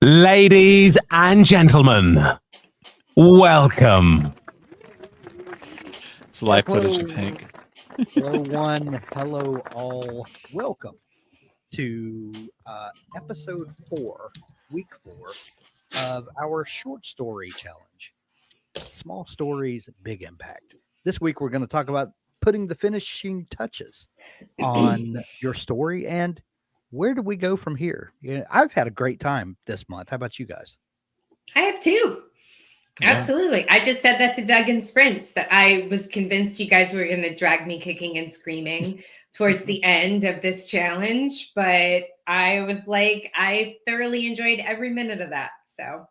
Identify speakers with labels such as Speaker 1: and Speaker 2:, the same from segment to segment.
Speaker 1: Ladies and gentlemen, welcome.
Speaker 2: It's live footage of Hank.
Speaker 3: Hello, one. Hello, all. Welcome to episode 4, week 4 of our short story challenge. Small stories, big impact. This week, we're going to talk about putting the finishing touches on your story and where do we go from here? Yeah, I've had a great time this month. How about you guys?
Speaker 4: I have too.
Speaker 2: Yeah.
Speaker 4: Absolutely. I just said that to Doug in sprints that I was convinced you guys were going to drag me kicking and screaming towards the end of this challenge. But I was like, I thoroughly enjoyed every minute of that. So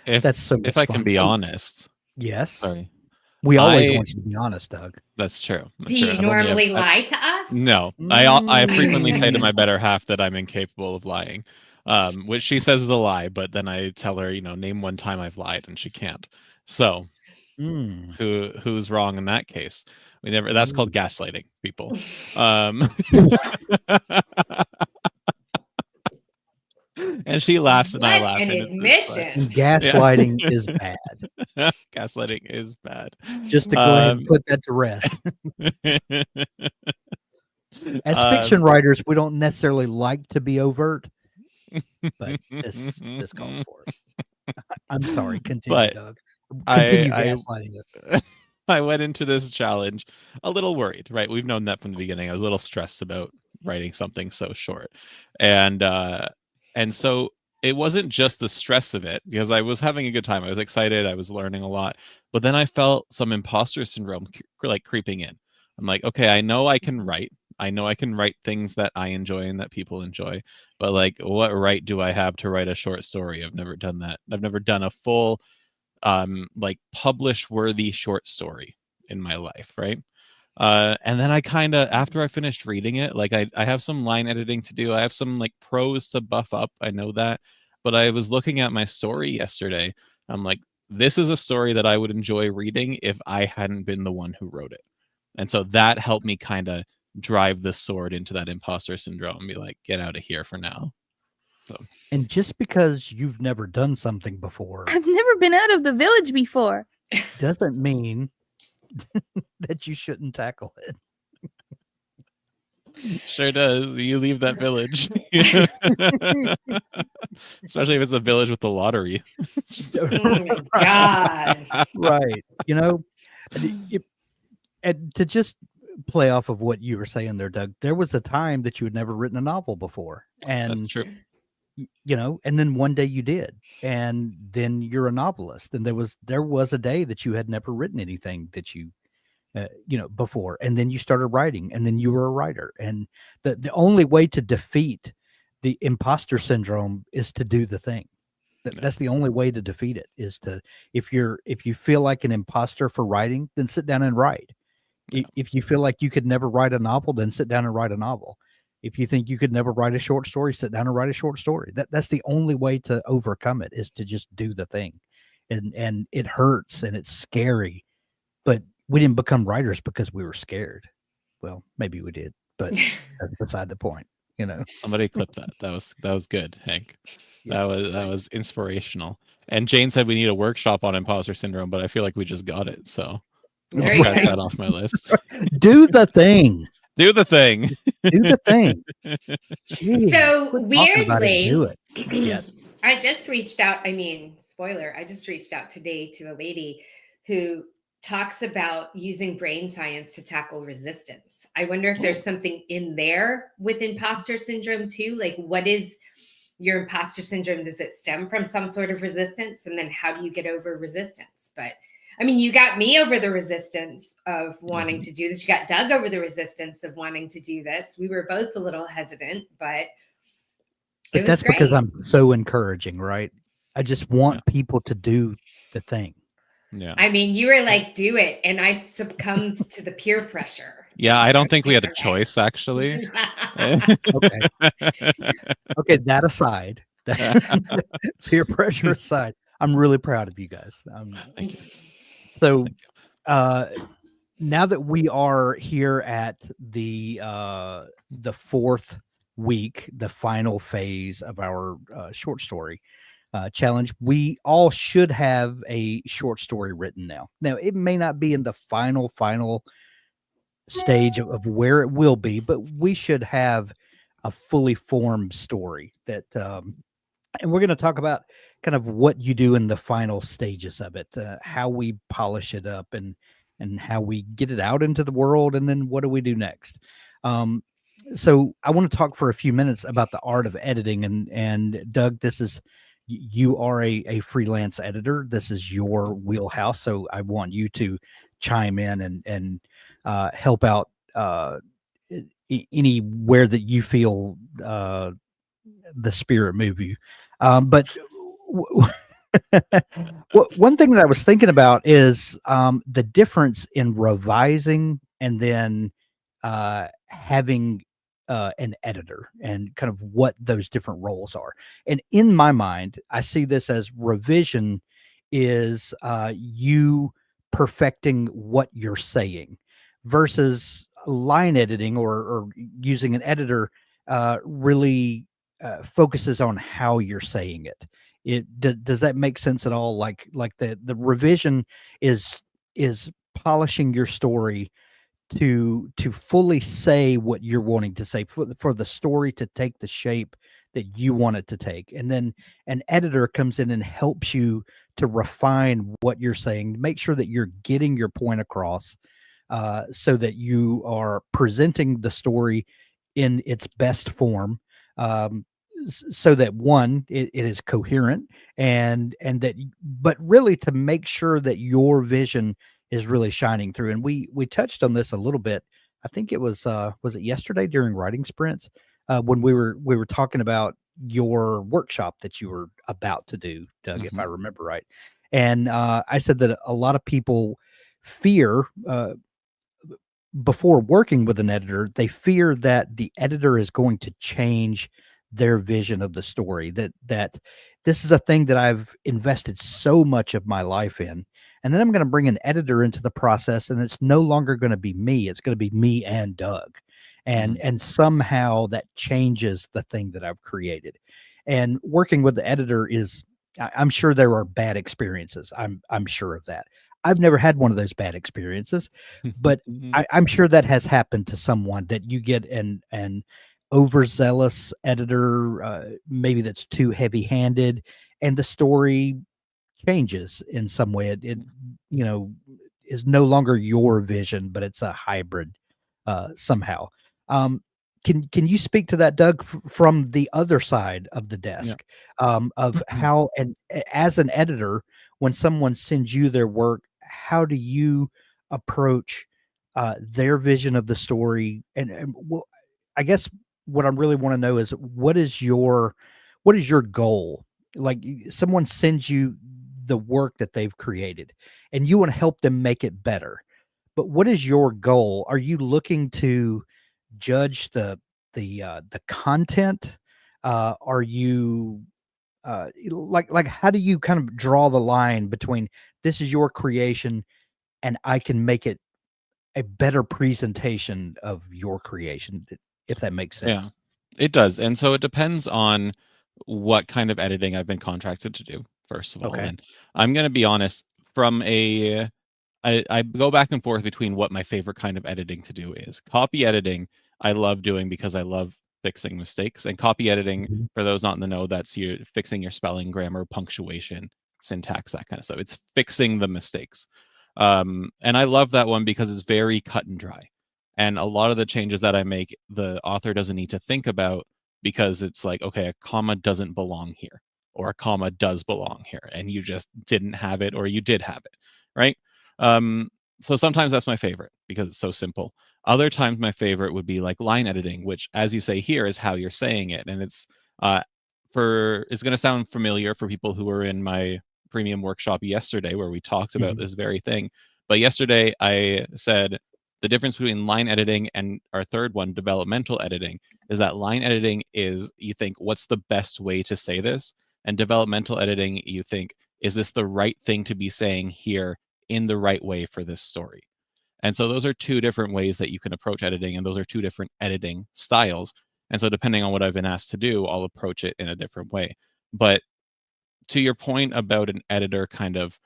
Speaker 3: That's so much
Speaker 2: if I
Speaker 3: fun.
Speaker 2: can be honest.
Speaker 3: Yes.
Speaker 2: Sorry.
Speaker 3: We always want you to be honest, Doug.
Speaker 2: That's true.
Speaker 4: do you normally lie to us?
Speaker 2: No. I frequently say to my better half that I'm incapable of lying. Which she says is a lie, but then I tell her, name one time I've lied, and she can't. So, who's wrong in that case? That's called gaslighting, people. And she laughs, and I laugh.
Speaker 4: An
Speaker 2: and
Speaker 4: admission.
Speaker 3: Gaslighting is bad.
Speaker 2: Gaslighting is bad.
Speaker 3: Just to go ahead and put that to rest. As fiction writers, we don't necessarily like to be overt, but this calls for it. I'm sorry. Continue, Doug. Continue gaslighting us.
Speaker 2: I went into this challenge a little worried, right? We've known that from the beginning. I was a little stressed about writing something so short. And so it wasn't just the stress of it, because I was having a good time. I was excited. I was learning a lot. But then I felt some imposter syndrome creeping in. I'm like, okay, I know I can write. I know I can write things that I enjoy and that people enjoy. But what right do I have to write a short story? I've never done that. I've never done a full publish-worthy short story in my life, right? And then I kind of, after I finished reading it, I have some line editing to do. I have some prose to buff up. I know that. But I was looking at my story yesterday. I'm like, this is a story that I would enjoy reading if I hadn't been the one who wrote it. And so that helped me kind of drive the sword into that imposter syndrome and be like, get out of here for now. So,
Speaker 3: and just because you've never done something before,
Speaker 5: I've never been out of the village before,
Speaker 3: doesn't mean that you shouldn't tackle it.
Speaker 2: Sure does. You leave that village. Especially if it's a village with the lottery.
Speaker 4: Oh, God.
Speaker 3: Right. And to just play off of what you were saying there, Doug, there was a time that you had never written a novel before. And
Speaker 2: that's true.
Speaker 3: And then one day you did, and then you're a novelist. And there was a day that you had never written anything that you before, and then you started writing, and then you were a writer. And the only way to defeat the imposter syndrome is to do the thing. That's the only way to defeat it, is to, if you feel like an imposter for writing, then sit down and write. If you feel like you could never write a novel, then sit down and write a novel. If you think you could never write a short story, sit down and write a short story. That's the only way to overcome it, is to just do the thing. And it hurts and it's scary, but we didn't become writers because we were scared. Well, maybe we did, but that's beside the point.
Speaker 2: Somebody clipped that. That was good, Hank.
Speaker 3: Yeah.
Speaker 2: That was inspirational. And Jane said we need a workshop on imposter syndrome, but I feel like we just got it. So I'll scratch that off my list.
Speaker 3: Do the thing.
Speaker 2: Do the thing.
Speaker 3: Do the thing. Jeez,
Speaker 4: So weirdly,
Speaker 3: do it. Yes.
Speaker 4: I just reached out. Spoiler, I just reached out today to a lady who talks about using brain science to tackle resistance. I wonder if there's something in there with imposter syndrome too. Like, what is your imposter syndrome? Does it stem from some sort of resistance? And then how do you get over resistance? But you got me over the resistance of wanting to do this. You got Doug over the resistance of wanting to do this. We were both a little hesitant, but
Speaker 3: that's great. Because I'm so encouraging, right? I just want people to do the thing.
Speaker 2: Yeah.
Speaker 3: You
Speaker 4: were like, do it. And I succumbed to the peer pressure.
Speaker 2: Yeah, I don't think we had a choice, actually.
Speaker 3: Okay. Okay, that aside, peer pressure aside, I'm really proud of you guys.
Speaker 2: Thank you.
Speaker 3: So, now that we are here at the fourth week, the final phase of our short story challenge, we all should have a short story written now. Now, it may not be in the final stage of where it will be, but we should have a fully formed story that and we're going to talk about kind of what you do in the final stages of it, how we polish it up, and how we get it out into the world, and then what do we do next. So I want to talk for a few minutes about the art of editing, and Doug, this is you are a freelance editor. This is your wheelhouse, so I want you to chime in and help out anywhere that you feel the spirit move you. But one thing that I was thinking about is the difference in revising and then having an editor, and kind of what those different roles are. And in my mind, I see this as revision is you perfecting what you're saying, versus line editing or using an editor really focuses on how you're saying it. Does that make sense at all? Like the revision is polishing your story to fully say what you're wanting to say, for the story to take the shape that you want it to take. And then an editor comes in and helps you to refine what you're saying, make sure that you're getting your point across, so that you are presenting the story in its best form, so that one, it is coherent, and that, but really to make sure that your vision is really shining through. And we touched on this a little bit. I think it was it yesterday during writing sprints, when we were talking about your workshop that you were about to do, Doug, if I remember right. And I said that a lot of people fear, before working with an editor, they fear that the editor is going to change their vision of the story, that this is a thing that I've invested so much of my life in, and then I'm going to bring an editor into the process, and it's no longer going to be me. It's going to be me and Doug. And somehow that changes the thing that I've created. And working with the editor is, I'm sure there are bad experiences. I'm sure of that. I've never had one of those bad experiences, but I'm sure that has happened to someone, that you get an overzealous editor, maybe that's too heavy-handed, and the story changes in some way. It is no longer your vision, but it's a hybrid somehow. Can you speak to that, Doug, from the other side of the desk, of how, and as an editor, when someone sends you their work, how do you approach their vision of the story? And well, I guess what I really want to know is, what is your goal? Like, someone sends you the work that they've created, and you want to help them make it better. But what is your goal? Are you looking to judge the content? Are you like how do you kind of draw the line between, this is your creation and I can make it a better presentation of your creation, if that makes sense?
Speaker 2: Yeah, it does. And so it depends on what kind of editing I've been contracted to do, first of all.
Speaker 3: Okay.
Speaker 2: And I'm going to be honest, I go back and forth between what my favorite kind of editing to do is. Copy editing, I love doing because I love fixing mistakes. And copy editing, for those not in the know, that's you fixing your spelling, grammar, punctuation, syntax, that kind of stuff. It's fixing the mistakes. And I love that one because it's very cut and dry. And a lot of the changes that I make, the author doesn't need to think about, because it's like, okay, a comma doesn't belong here, or a comma does belong here, and you just didn't have it, or you did have it, right? So sometimes that's my favorite because it's so simple. Other times my favorite would be like line editing, which, as you say here, is how you're saying it. And it's it's going to sound familiar for people who were in my premium workshop yesterday, where we talked about this very thing. But yesterday I said the difference between line editing and our third one, developmental editing, is that line editing is, you think, what's the best way to say this? And developmental editing, you think, is this the right thing to be saying here in the right way for this story? And so those are two different ways that you can approach editing, and those are two different editing styles. And so depending on what I've been asked to do, I'll approach it in a different way. But to your point about an editor kind of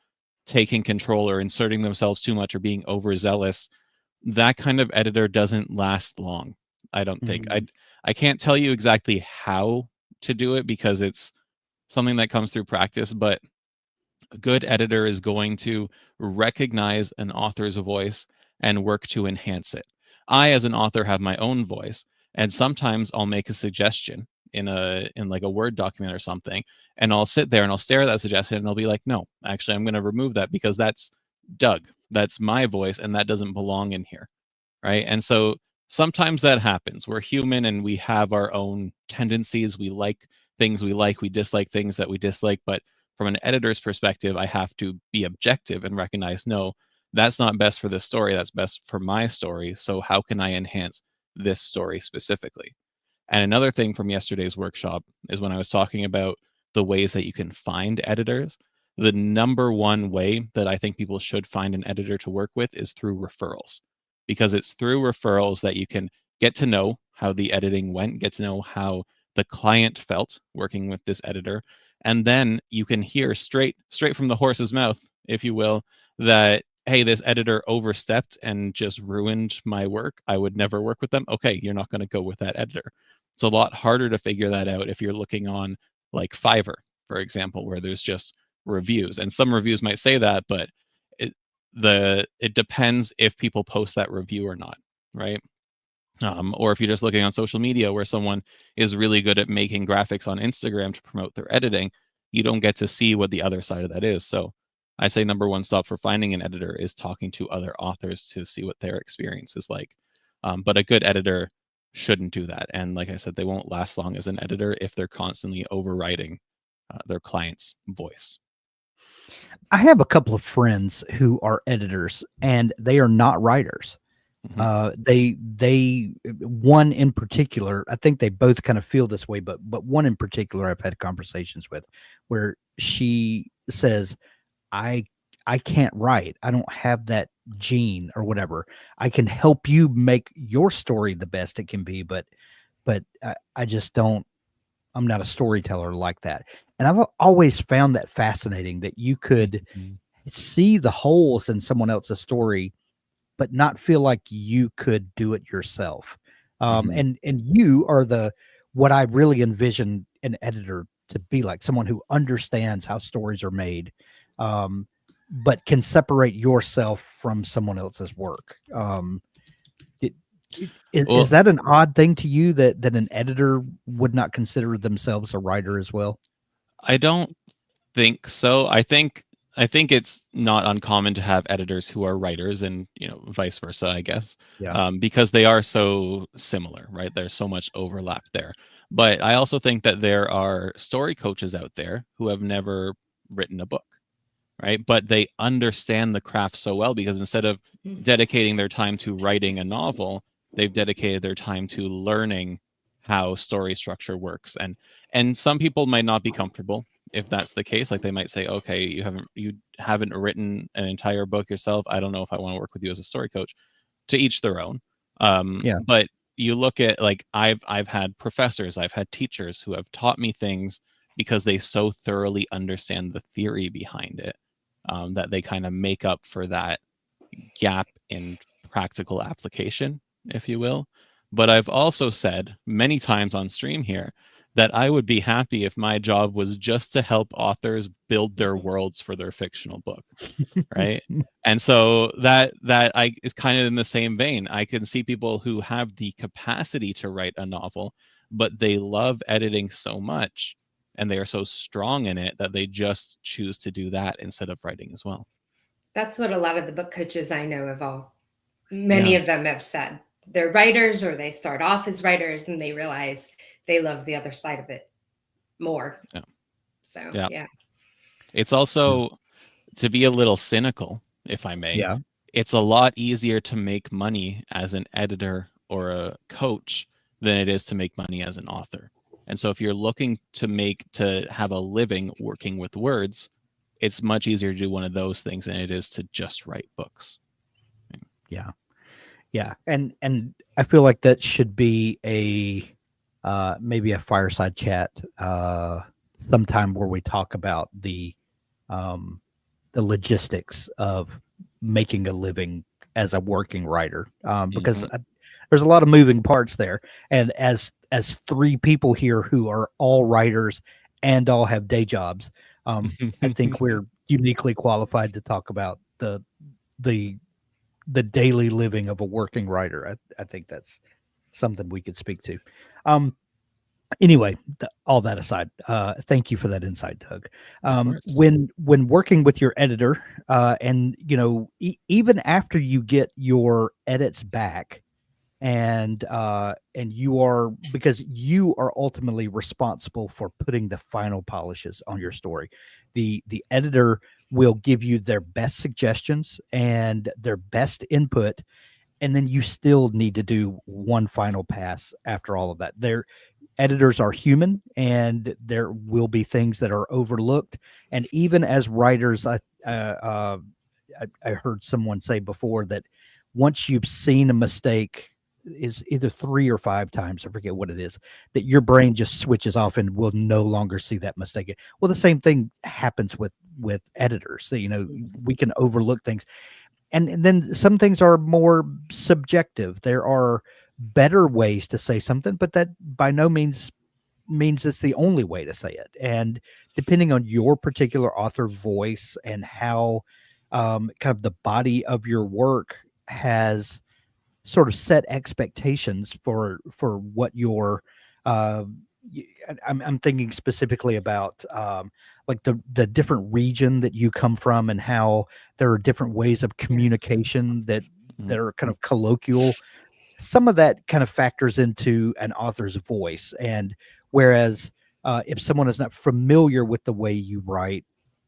Speaker 2: taking control or inserting themselves too much or being overzealous, that kind of editor doesn't last long. I don't think. I can't tell you exactly how to do it because it's something that comes through practice, but a good editor is going to recognize an author's voice and work to enhance it. I, as an author, have my own voice, and sometimes I'll make a suggestion in like a Word document or something, and I'll sit there and I'll stare at that suggestion and I'll be like, no, actually, I'm going to remove that because that's Doug. That's my voice, and that doesn't belong in here, right? And so sometimes that happens. We're human and we have our own tendencies. We like things we like, we dislike things that we dislike, but from an editor's perspective, I have to be objective and recognize, no, that's not best for this story. That's best for my story. So how can I enhance this story specifically? And another thing from yesterday's workshop is when I was talking about the ways that you can find editors, the number one way that I think people should find an editor to work with is through referrals, because it's through referrals that you can get to know how the editing went, get to know how the client felt working with this editor, and then you can hear straight from the horse's mouth, if you will, that, hey, this editor overstepped and just ruined my work. I would never work with them. Okay, you're not going to go with that editor. It's a lot harder to figure that out if you're looking on like Fiverr, for example, where there's just reviews. And some reviews might say that, but it depends if people post that review or not, right? Or if you're just looking on social media where someone is really good at making graphics on Instagram to promote their editing, you don't get to see what the other side of that is. So I say number one stop for finding an editor is talking to other authors to see what their experience is like. But a good editor shouldn't do that. And like I said, they won't last long as an editor if they're constantly overriding their client's voice.
Speaker 3: I have a couple of friends who are editors and they are not writers. They one in particular, I think they both kind of feel this way, but one in particular I've had conversations with where she says, I can't write. I don't have that gene or whatever. I can help you make your story the best it can be, but I just don't, I'm not a storyteller like that. And I've always found that fascinating that you could see the holes in someone else's story, but not feel like you could do it yourself. And you are what I really envision an editor to be like, someone who understands how stories are made, but can separate yourself from someone else's work. Is that an odd thing to you that an editor would not consider themselves a writer as well?
Speaker 2: I don't think so. I think it's not uncommon to have editors who are writers, and vice versa, I guess.
Speaker 3: Yeah.
Speaker 2: Because they are so similar, right? There's so much overlap there. But I also think that there are story coaches out there who have never written a book, right? But they understand the craft so well because instead of dedicating their time to writing a novel, they've dedicated their time to learning how story structure works. And some people might not be comfortable if that's the case. Like they might say, okay, you haven't written an entire book yourself. I don't know if I want to work with you as a story coach. To each their own. But you look at, like, I've had professors, I've had teachers who have taught me things because they so thoroughly understand the theory behind it, that they kind of make up for that gap in practical application, if you will. But I've also said many times on stream here that I would be happy if my job was just to help authors build their worlds for their fictional book, right? And so that is kind of in the same vein. I can see people who have the capacity to write a novel, but they love editing so much and they are so strong in it that they just choose to do that instead of writing as well.
Speaker 4: That's what a lot of the book coaches I know many of them have said. They're writers, or they start off as writers and they realize they love the other side of it more.
Speaker 2: Yeah.
Speaker 4: So,
Speaker 2: yeah. It's also, to be a little cynical, if I may, it's a lot easier to make money as an editor or a coach than it is to make money as an author. And so if you're looking to have a living working with words, it's much easier to do one of those things than it is to just write books.
Speaker 3: Yeah. And I feel like that should be a maybe a fireside chat sometime where we talk about the logistics of making a living as a working writer, because there's a lot of moving parts there. And as three people here who are all writers and all have day jobs, I think we're uniquely qualified to talk about the daily living of a working writer. I think that's something we could speak to. Anyway, all that aside, thank you for that insight, Doug. When working with your editor, and even after you get your edits back, and you are, because you are ultimately responsible for putting the final polishes on your story. The editor will give you their best suggestions and their best input, and then you still need to do one final pass after all of that. Editors are human, and there will be things that are overlooked. And even as writers, I heard someone say before that once you've seen a mistake, is either 3 or 5 times, I forget what it is, that your brain just switches off and will no longer see that mistake. Well, the same thing happens with editors. We can overlook things, and then some things are more subjective. There are better ways to say something, but that by no means it's the only way to say it. And depending on your particular author voice and how kind of the body of your work has sort of set expectations for what your I'm thinking specifically about like the different region that you come from, and how there are different ways of communication that are kind of colloquial. Some of that kind of factors into an author's voice. And whereas if someone is not familiar with the way you write,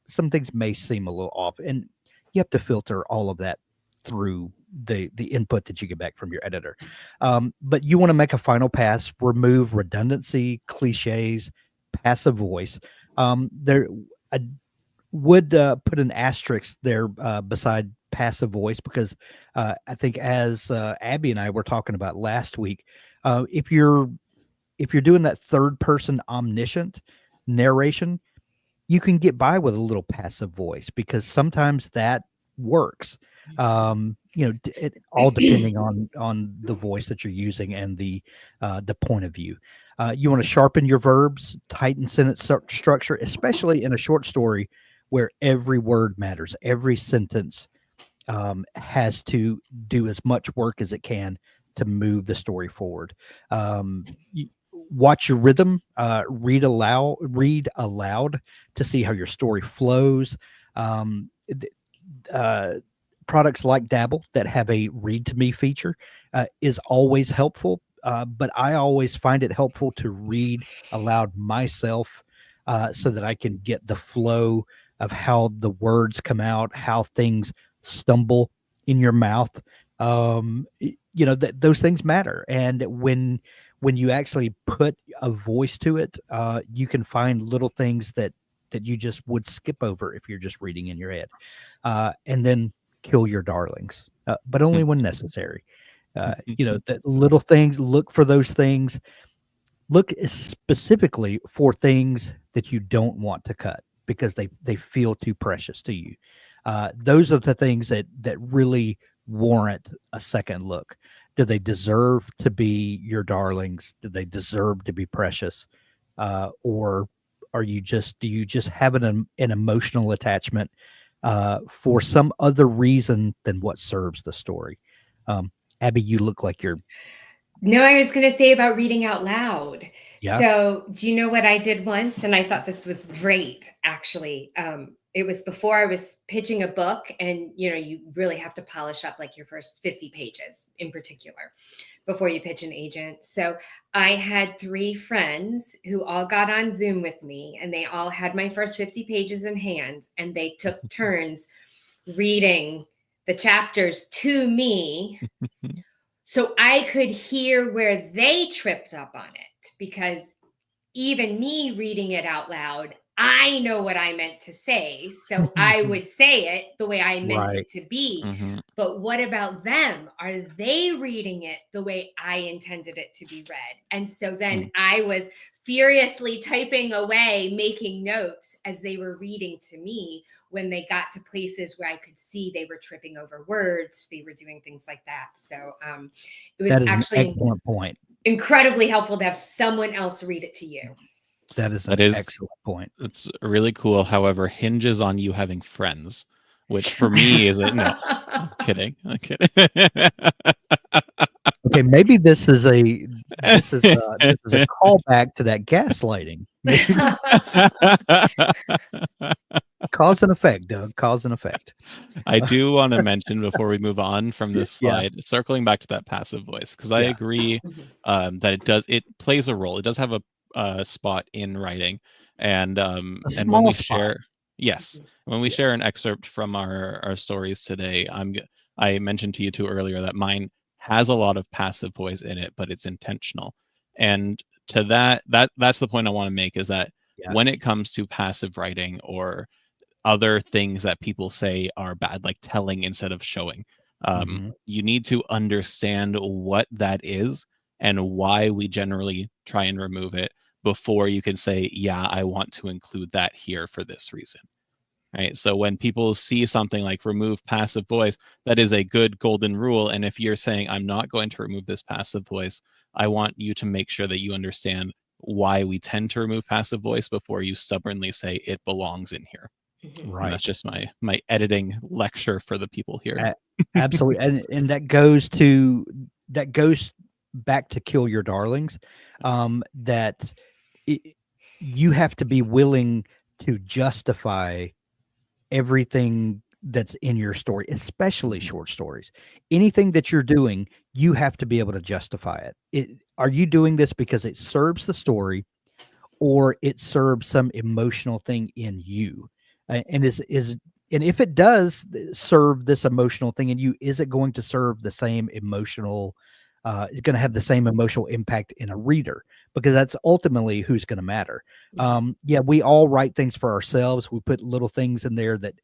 Speaker 3: some things may seem a little off, and you have to filter all of that through the input that you get back from your editor. But you want to make a final pass, remove redundancy, cliches, passive voice. I would put an asterisk there beside passive voice, because I think, as Abby and I were talking about last week, if you're doing that third person omniscient narration, you can get by with a little passive voice, because sometimes that works. It all depending on the voice that you're using and the point of view. You want to sharpen your verbs, tighten sentence structure, especially in a short story where every word matters. Every sentence has to do as much work as it can to move the story forward. Watch your rhythm, read aloud to see how your story flows. Products like Dabble that have a read to me feature is always helpful. But I always find it helpful to read aloud myself, so that I can get the flow of how the words come out, how things stumble in your mouth. Those things matter. And when you actually put a voice to it, you can find little things that you just would skip over if you're just reading in your head. And then kill your darlings, but only when necessary. That little things, look for those things. Look specifically for things that you don't want to cut because they feel too precious to you. Those are the things that really warrant a second look. Do they deserve to be your darlings? Do they deserve to be precious? Or do you just have an emotional attachment for some other reason than what serves the story? Abby, you look like you're...
Speaker 4: No, I was going to say about reading out loud.
Speaker 3: Yeah.
Speaker 4: So do you know what I did once? And I thought this was great, actually. It was before I was pitching a book, and you really have to polish up like your first 50 pages in particular before you pitch an agent. So I had 3 friends who all got on Zoom with me, and they all had my first 50 pages in hand, and they took turns reading the chapters to me so I could hear where they tripped up on it, because even me reading it out loud, I know what I meant to say, so I would say it the way I meant
Speaker 3: Right.
Speaker 4: it to be.
Speaker 2: Mhm.
Speaker 4: But what about them? Are they reading it the way I intended it to be read? And so then I was furiously typing away, making notes as they were reading to me when they got to places where I could see they were tripping over words, they were doing things like that. So it was
Speaker 3: That is
Speaker 4: actually
Speaker 3: an excellent point.
Speaker 4: incredibly helpful to have someone else read it to you.
Speaker 3: That is
Speaker 2: That
Speaker 3: an
Speaker 2: is-
Speaker 3: excellent point.
Speaker 2: It's really cool. However, hinges on you having friends, which for me is a no. I'm kidding. I'm kidding.
Speaker 3: Okay, maybe this is a callback to that gaslighting. Maybe cause and effect, Doug. Cause and effect.
Speaker 2: I do want to mention before we move on from this
Speaker 3: Yeah.
Speaker 2: slide, circling back to that passive voice, because I
Speaker 3: Yeah.
Speaker 2: agree that it plays a role. It does have a spot in writing, and when
Speaker 3: small
Speaker 2: we
Speaker 3: spot.
Speaker 2: share, yes, when we share an excerpt from our stories today, I mentioned to you too earlier that mine has a lot of passive voice in it, but it's intentional. And to that's the point I want to make, is that
Speaker 3: Yeah.
Speaker 2: when it comes to passive writing or other things that people say are bad, like telling instead of showing,
Speaker 3: Mhm.
Speaker 2: you need to understand what that is and why we generally try and remove it before you can say, yeah, I want to include that here for this reason. Right. So when people see something like remove passive voice, that is a good golden rule. And if you're saying, I'm not going to remove this passive voice, I want you to make sure that you understand why we tend to remove passive voice before you stubbornly say it belongs in here. And
Speaker 3: Right.
Speaker 2: that's just my editing lecture for the people here.
Speaker 3: Absolutely. And that goes back to kill your darlings. That you have to be willing to justify everything that's in your story, especially short stories. Anything that you're doing, you have to be able to justify it. Are you doing this because it serves the story, or it serves some emotional thing in you? And if it does serve this emotional thing in you, is it going to serve the same emotional? Is going to have the same emotional impact in a reader, because that's ultimately who's going to matter. Yeah, we all write things for ourselves. We put little things in there that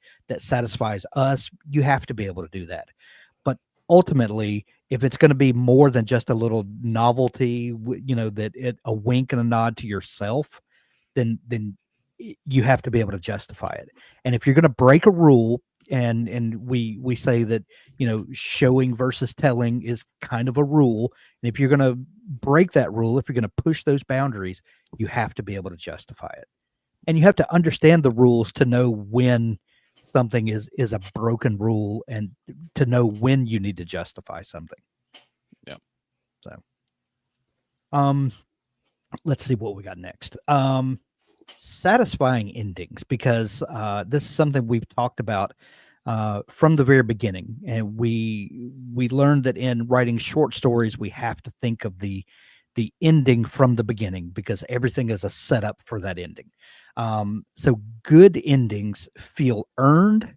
Speaker 3: satisfies us. You have to be able to do that. But ultimately, if it's going to be more than just a little novelty, a wink and a nod to yourself, then you have to be able to justify it. And if you're going to break a rule, and we say that, showing versus telling is kind of a rule, and if you're going to break that rule, if you're going to push those boundaries, you have to be able to justify it. And you have to understand the rules to know when something is a broken rule, and to know when you need to justify something.
Speaker 2: Yeah.
Speaker 3: So let's see what we got next. Satisfying endings, because this is something we've talked about from the very beginning, and we learned that in writing short stories, we have to think of the ending from the beginning, because everything is a setup for that ending. So good endings feel earned.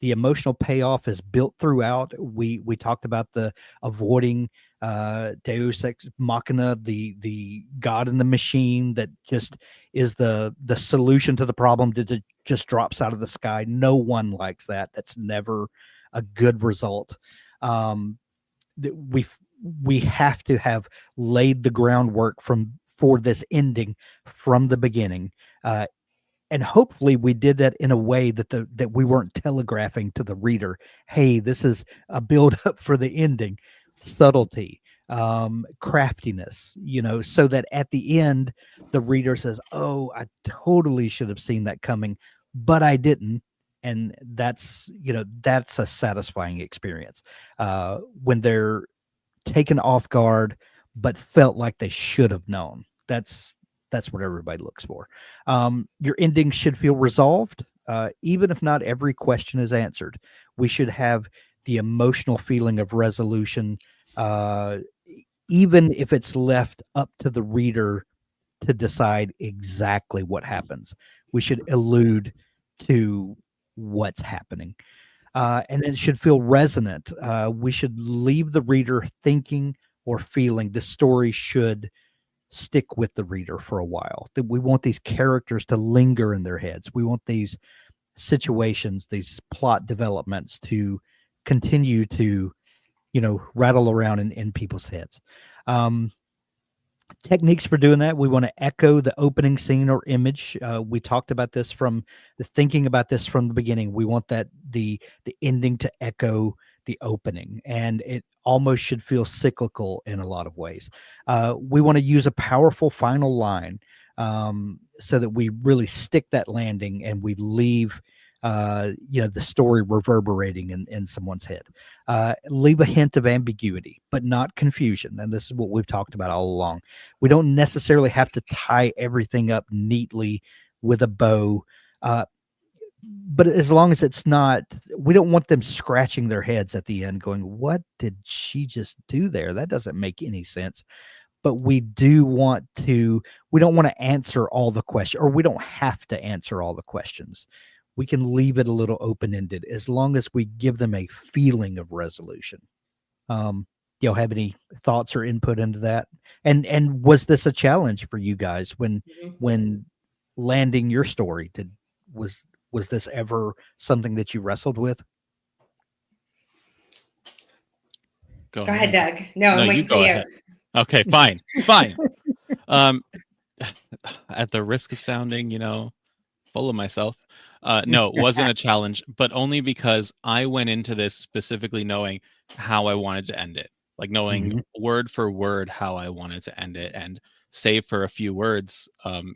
Speaker 3: The emotional payoff is built throughout. We talked about the avoiding Deus ex machina, the God in the machine that just is the solution to the problem that it just drops out of the sky. No one likes that. That's never a good result. We have to have laid the groundwork for this ending from the beginning. And hopefully we did that in a way that we weren't telegraphing to the reader, hey, this is a build up for the ending. Subtlety, craftiness, so that at the end the reader says, oh, I totally should have seen that coming, but I didn't. And that's a satisfying experience when they're taken off guard but felt like they should have known. That's what everybody looks for. Your ending should feel resolved, even if not every question is answered. We should have the emotional feeling of resolution, even if it's left up to the reader to decide exactly what happens. We should allude to what's happening. And it should feel resonant. We should leave the reader thinking or feeling the story should stick with the reader for a while. That we want these characters to linger in their heads. We want these situations, these plot developments to continue to, rattle around in people's heads. Techniques for doing that: we want to echo the opening scene or image. We talked about this thinking about this from the beginning. We want that the ending to echo the opening, and it almost should feel cyclical in a lot of ways. We want to use a powerful final line, so that we really stick that landing and we leave the story reverberating in someone's head. Leave a hint of ambiguity, but not confusion. And this is what we've talked about all along. We don't necessarily have to tie everything up neatly with a bow. But as long as it's not, we don't want them scratching their heads at the end going, what did she just do there? That doesn't make any sense. But we don't want to answer all the questions, or we don't have to answer all the questions. We can leave it a little open-ended as long as we give them a feeling of resolution. Y'all have any thoughts or input into that? And was this a challenge for you guys when landing your story? Was this ever something that you wrestled with?
Speaker 4: Go ahead, Doug. No, I'm waiting for you.
Speaker 2: Ahead. Okay, fine. At the risk of sounding, full of myself. No, it wasn't a challenge, but only because I went into this specifically knowing how I wanted to end it, like knowing word for word how I wanted to end it, and save for a few words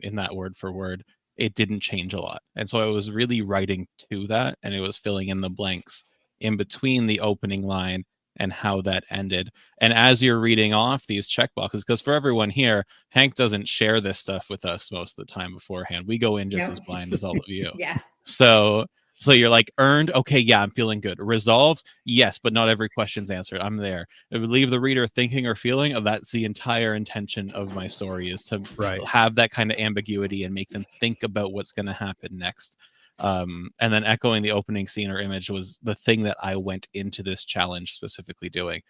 Speaker 2: in that word for word, it didn't change a lot. And so I was really writing to that, and it was filling in the blanks in between the opening line and how that ended. And as you're reading off these checkboxes, because for everyone here, Hank doesn't share this stuff with us most of the time beforehand. We go in just as blind as all of you.
Speaker 4: Yeah.
Speaker 2: So you're like, earned, okay, yeah, I'm feeling good. Resolved, yes, but not every question's answered. I'm there. It would leave the reader thinking or feeling. That's the entire intention of my story, is to have that kind of ambiguity and make them think about what's going to happen next. And then echoing the opening scene or image was the thing that I went into this challenge specifically doing.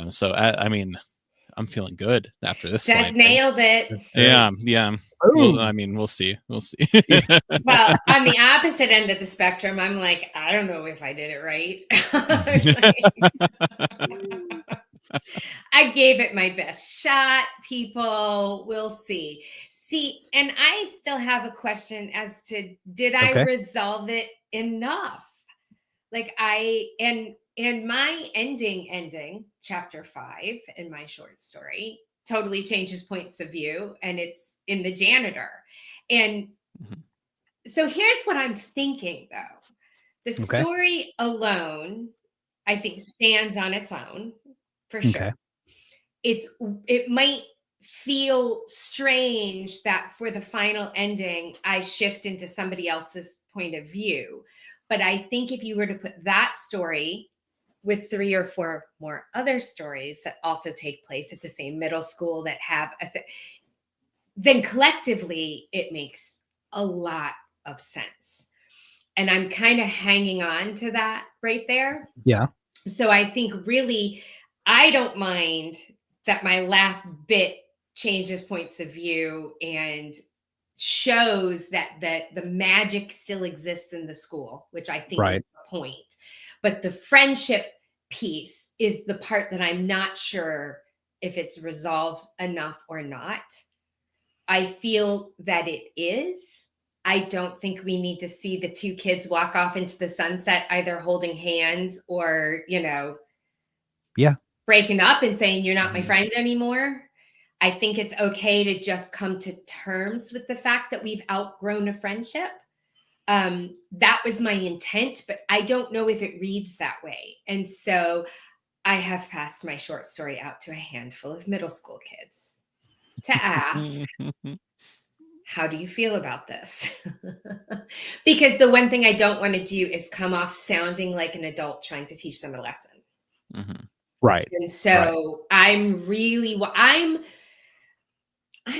Speaker 2: So I'm feeling good after this.
Speaker 4: Doug nailed it.
Speaker 2: Yeah. Well, we'll see.
Speaker 4: Well, on the opposite end of the spectrum, I'm like, I don't know if I did it right. I gave it my best shot, people. We'll see. See, and I still have a question as to, did I resolve it enough? Like and my ending, chapter 5 in my short story, totally changes points of view, and it's in the janitor. And so here's what I'm thinking, though. The story alone, I think, stands on its own for sure. It might feel strange that for the final ending, I shift into somebody else's point of view. But I think if you were to put that story with 3 or 4 more other stories that also take place at the same middle school that have then collectively it makes a lot of sense. And I'm kind of hanging on to that right there.
Speaker 3: Yeah.
Speaker 4: So I think really, I don't mind that my last bit changes points of view and shows that the magic still exists in the school, which I think is the point. But the friendship piece is the part that I'm not sure if it's resolved enough or not. I feel that it is. I don't think we need to see the 2 kids walk off into the sunset, either holding hands or, breaking up and saying, you're not my friend anymore. I think it's okay to just come to terms with the fact that we've outgrown a friendship. That was my intent, but I don't know if it reads that way. And so I have passed my short story out to a handful of middle school kids to ask, how do you feel about this? Because the one thing I don't want to do is come off sounding like an adult trying to teach them a lesson.
Speaker 3: Right.
Speaker 4: And so I'm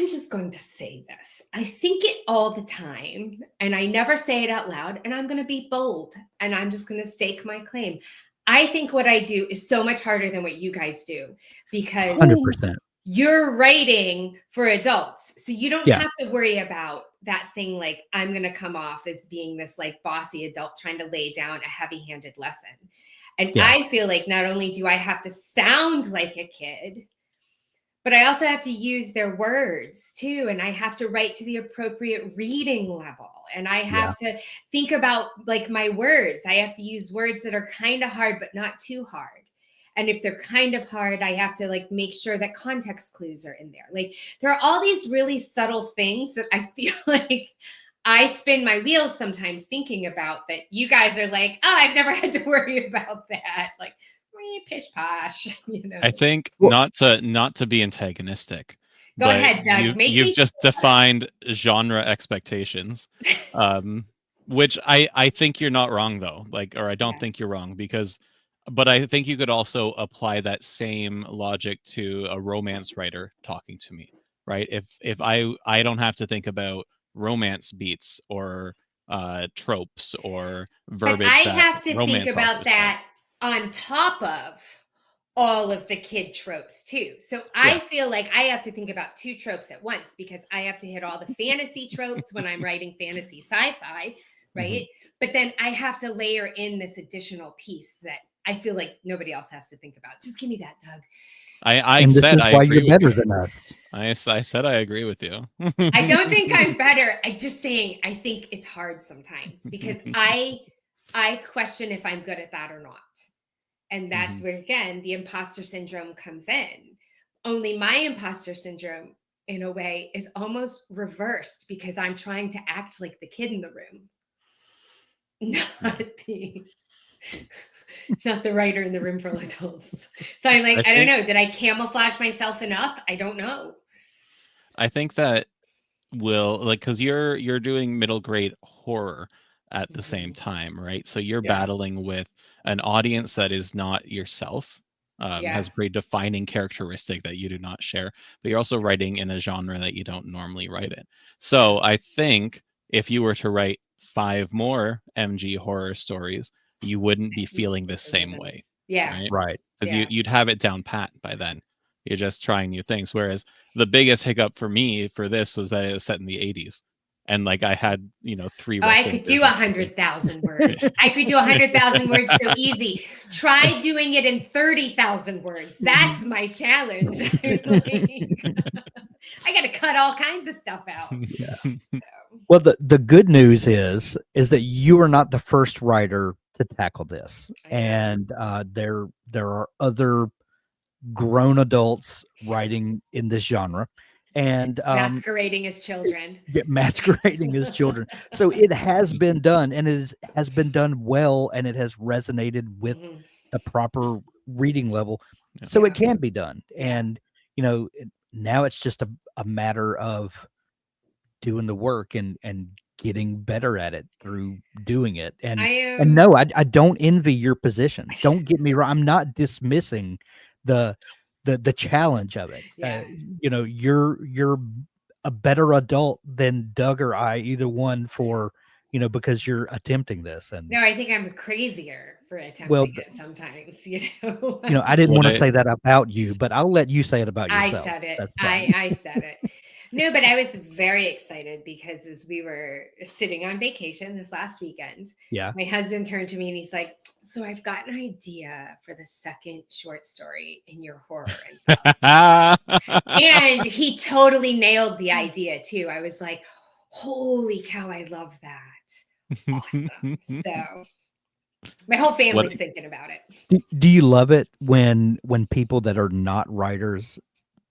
Speaker 4: just going to say this. I think it all the time, and I never say it out loud, and I'm going to be bold, and I'm just going to stake my claim. I think what I do is so much harder than what you guys do, because
Speaker 3: 100%.
Speaker 4: you're writing for adults. So you don't
Speaker 3: Yeah.
Speaker 4: have to worry about that thing like I'm going to come off as being this like bossy adult trying to lay down a heavy-handed lesson. And
Speaker 3: Yeah.
Speaker 4: I feel like not only do I have to sound like a kid, but I also have to use their words too. And I have to write to the appropriate reading level. And I have to think about like my words. I have to use words that are kind of hard, but not too hard. And if they're kind of hard, I have to like make sure that context clues are in there. Like there are all these really subtle things that I feel like I spin my wheels sometimes thinking about that you guys are like, oh, I've never had to worry about that. Like, pish posh, you know.
Speaker 2: I think
Speaker 3: Well-
Speaker 2: not to be antagonistic.
Speaker 4: Go
Speaker 2: but
Speaker 4: ahead, Doug.
Speaker 2: You've just defined genre expectations, which I think you're not wrong though. Like, or I don't think you're wrong but I think you could also apply that same logic to a romance writer talking to me, right? If I don't have to think about romance beats or tropes or verbiage.
Speaker 4: But I
Speaker 2: that
Speaker 4: have to
Speaker 2: romance
Speaker 4: think about
Speaker 2: authors
Speaker 4: that on top of all of the kid tropes too. So I feel like I have to think about two tropes at once because I have to hit all the fantasy tropes when I'm writing fantasy sci-fi, right? But then I have to layer in this additional piece that I feel like nobody else has to think about. Just give me that, Doug.
Speaker 2: I
Speaker 3: And this
Speaker 2: said
Speaker 3: is
Speaker 2: I
Speaker 3: why
Speaker 2: agree
Speaker 3: you're better
Speaker 2: with you.
Speaker 3: than us.
Speaker 2: I said I agree with you.
Speaker 4: I don't think I'm better. I'm just saying I think it's hard sometimes because I question if I'm good at that or not. And that's where, again, the imposter syndrome comes in. Only my imposter syndrome, in a way, is almost reversed because I'm trying to act like the kid in the room, not the writer in the room full of adults. So I'm like, I don't know. Did I camouflage myself enough? I don't know.
Speaker 2: I think that will, like, because you're doing middle grade horror at the same time, right? So you're battling with an audience that is not yourself, has a very defining characteristic that you do not share, but you're also writing in a genre that you don't normally write in. So I think if you were to write 5 more MG horror stories, you wouldn't be feeling the same way.
Speaker 3: Right.
Speaker 2: Because you'd have it down pat by then. You're just trying new things. Whereas the biggest hiccup for me for this was that it was set in the 80s. And like I had, 3
Speaker 4: I could do 100,000 words. I could do 100,000 words so easy. Try doing it in 30,000 words. That's my challenge. I got to cut all kinds of stuff out. So.
Speaker 3: Well, the good news is that you are not the first writer to tackle this, and there are other grown adults writing in this genre. And
Speaker 4: masquerading as children.
Speaker 3: Masquerading as children. So it has been done, and it has been done well, and it has resonated with the proper reading level. So it can be done. And, now it's just a matter of doing the work and getting better at it through doing it. And no, I don't envy your position. Don't get me wrong. I'm not dismissing the challenge of it. You're a better adult than Doug or I, either one, for because you're attempting this. And
Speaker 4: no, I think I'm crazier for attempting it sometimes.
Speaker 3: I didn't want to say that about you, but I'll let you say it about yourself.
Speaker 4: I said it. I said it. No, but I was very excited because as we were sitting on vacation this last weekend, my husband turned to me and he's like, so I've got an idea for the second short story in your horror anthology. And he totally nailed the idea too. I was like, holy cow, I love that. Awesome. So my whole family's thinking about it.
Speaker 3: Do you love it when people that are not writers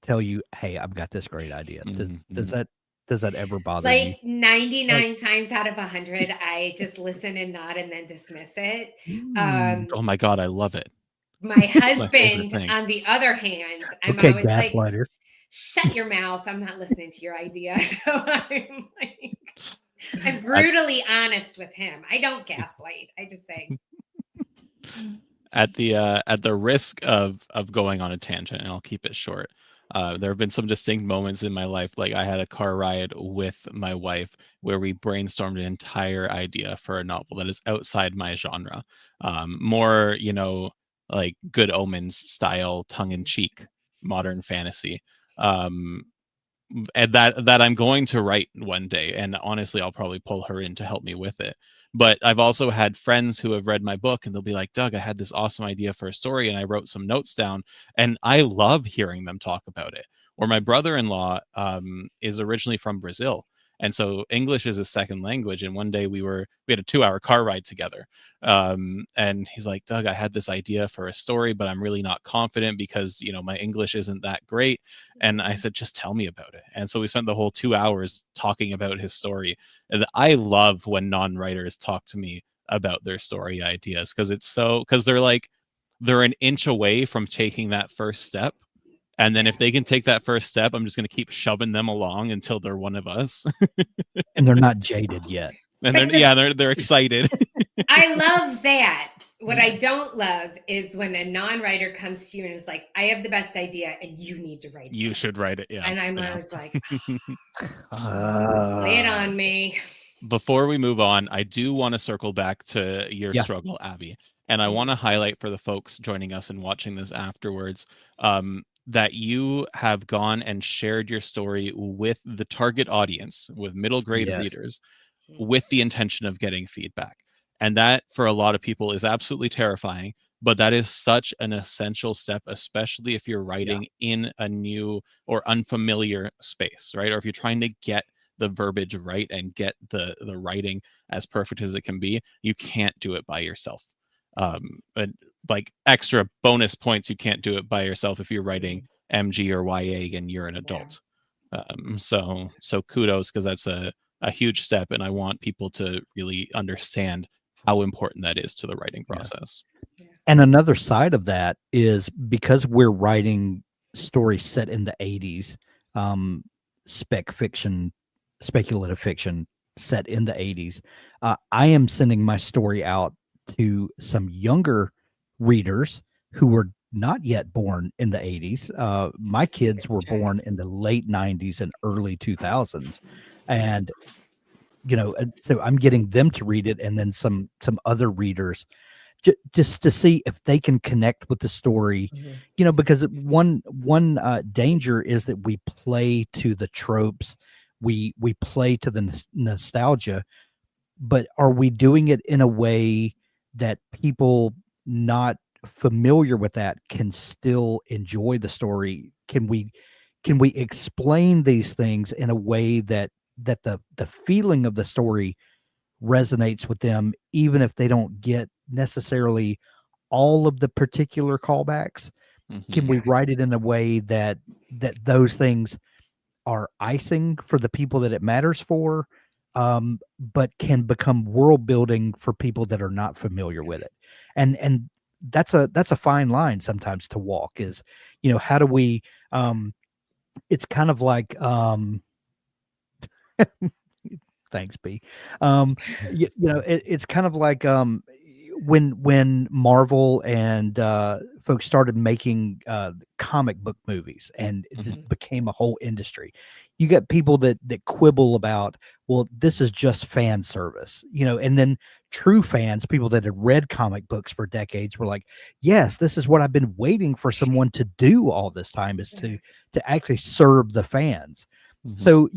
Speaker 3: tell you, hey, I've got this great idea? Does that ever bother you?
Speaker 4: Like 99 times out of 100, I just listen and nod and then dismiss it.
Speaker 2: Oh my God, I love it.
Speaker 4: My husband, on the other hand, I'm always like, shut your mouth. I'm not listening to your idea. So I'm brutally honest with him. I don't gaslight. I just say.
Speaker 2: At the risk of going on a tangent, and I'll keep it short. There have been some distinct moments in my life, like I had a car ride with my wife where we brainstormed an entire idea for a novel that is outside my genre, more, like Good Omens style, tongue-in-cheek modern fantasy. And that I'm going to write one day. And honestly, I'll probably pull her in to help me with it. But I've also had friends who have read my book and they'll be like, Doug, I had this awesome idea for a story and I wrote some notes down, and I love hearing them talk about it. Or my brother-in-law is originally from Brazil. And so English is a second language. And one day we had a 2-hour car ride together. And he's like, Doug, I had this idea for a story, but I'm really not confident because, my English isn't that great. And I said, just tell me about it. And so we spent the whole 2 hours talking about his story. And I love when non-writers talk to me about their story ideas, because they're an inch away from taking that first step. And then if they can take that first step, I'm just going to keep shoving them along until they're one of us.
Speaker 3: And they're not jaded yet.
Speaker 2: And
Speaker 4: But
Speaker 2: they're excited.
Speaker 4: I love that. What I don't love is when a non-writer comes to you and is like, I have the best idea and you need to write it.
Speaker 2: You should write it. Yeah.
Speaker 4: And I'm
Speaker 2: Yeah.
Speaker 4: always like, lay it on me.
Speaker 2: Before we move on, I do want to circle back to your struggle, Abby. And I want to highlight for the folks joining us and watching this afterwards, that you have gone and shared your story with the target audience, with middle grade readers, with the intention of getting feedback. And that, for a lot of people, is absolutely terrifying. But that is such an essential step, especially if you're writing in a new or unfamiliar space, right? Or if you're trying to get the verbiage right and get the writing as perfect as it can be, you can't do it by yourself. And like extra bonus points, you can't do it by yourself if you're writing MG or YA and you're an adult. So kudos, because that's a huge step, and I want people to really understand how important that is to the writing process.
Speaker 3: And another side of that is, because we're writing stories set in the 80s, speculative fiction set in the 80s, I am sending my story out to some younger readers who were not yet born in the 80s. My kids were born in the late 90s and early 2000s. And, so I'm getting them to read it, and then some other readers, just to see if they can connect with the story, because one danger is that we play to the tropes, we play to the nostalgia, but are we doing it in a way that people not familiar with that can still enjoy the story? Can we explain these things in a way that the feeling of the story resonates with them, even if they don't get necessarily all of the particular callbacks? Can we write it in a way that those things are icing for the people that it matters for, but can become world building for people that are not familiar with it? And that's a fine line sometimes to walk, is, how do we, it's kind of like, thanks, B. It's kind of like, when Marvel and folks started making comic book movies, and it became a whole industry. You get people that quibble about, well, this is just fan service, and then true fans, people that had read comic books for decades, were like, yes, this is what I've been waiting for someone to do all this time, is to actually serve the fans. So,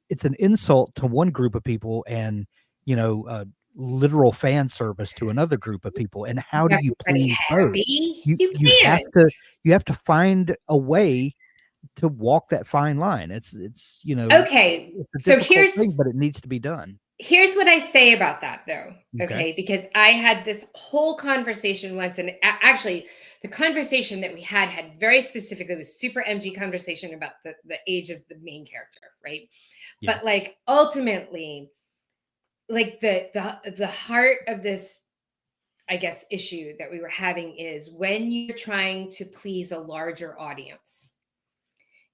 Speaker 3: it's an insult to one group of people, and, literal fan service to another group of people. And how do you please both? You have to find a way to walk that fine line. It's
Speaker 4: okay.
Speaker 3: It's a difficult thing, but it needs to be done.
Speaker 4: Here's what I say about that, though. Okay, because I had this whole conversation once, and actually the conversation that we had very specifically was super MG conversation about the age of the main character, right? Yeah. But like ultimately, like the heart of this, I guess, issue that we were having is when you're trying to please a larger audience,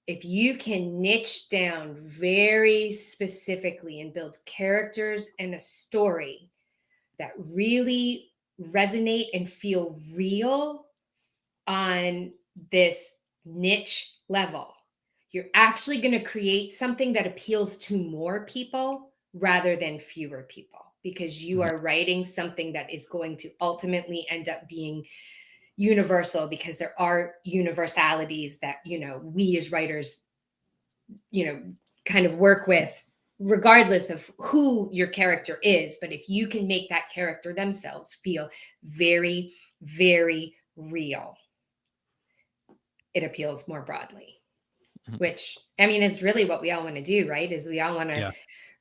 Speaker 4: if you can niche down very specifically and build characters and a story that really resonate and feel real on this niche level, you're actually going to create something that appeals to more people rather than fewer people, because you are writing something that is going to ultimately end up being, universal because there are universalities that, we as writers, kind of work with regardless of who your character is. But if you can make that character themselves feel very, very real, it appeals more broadly, which is really what we all want to do, right? Is we all want to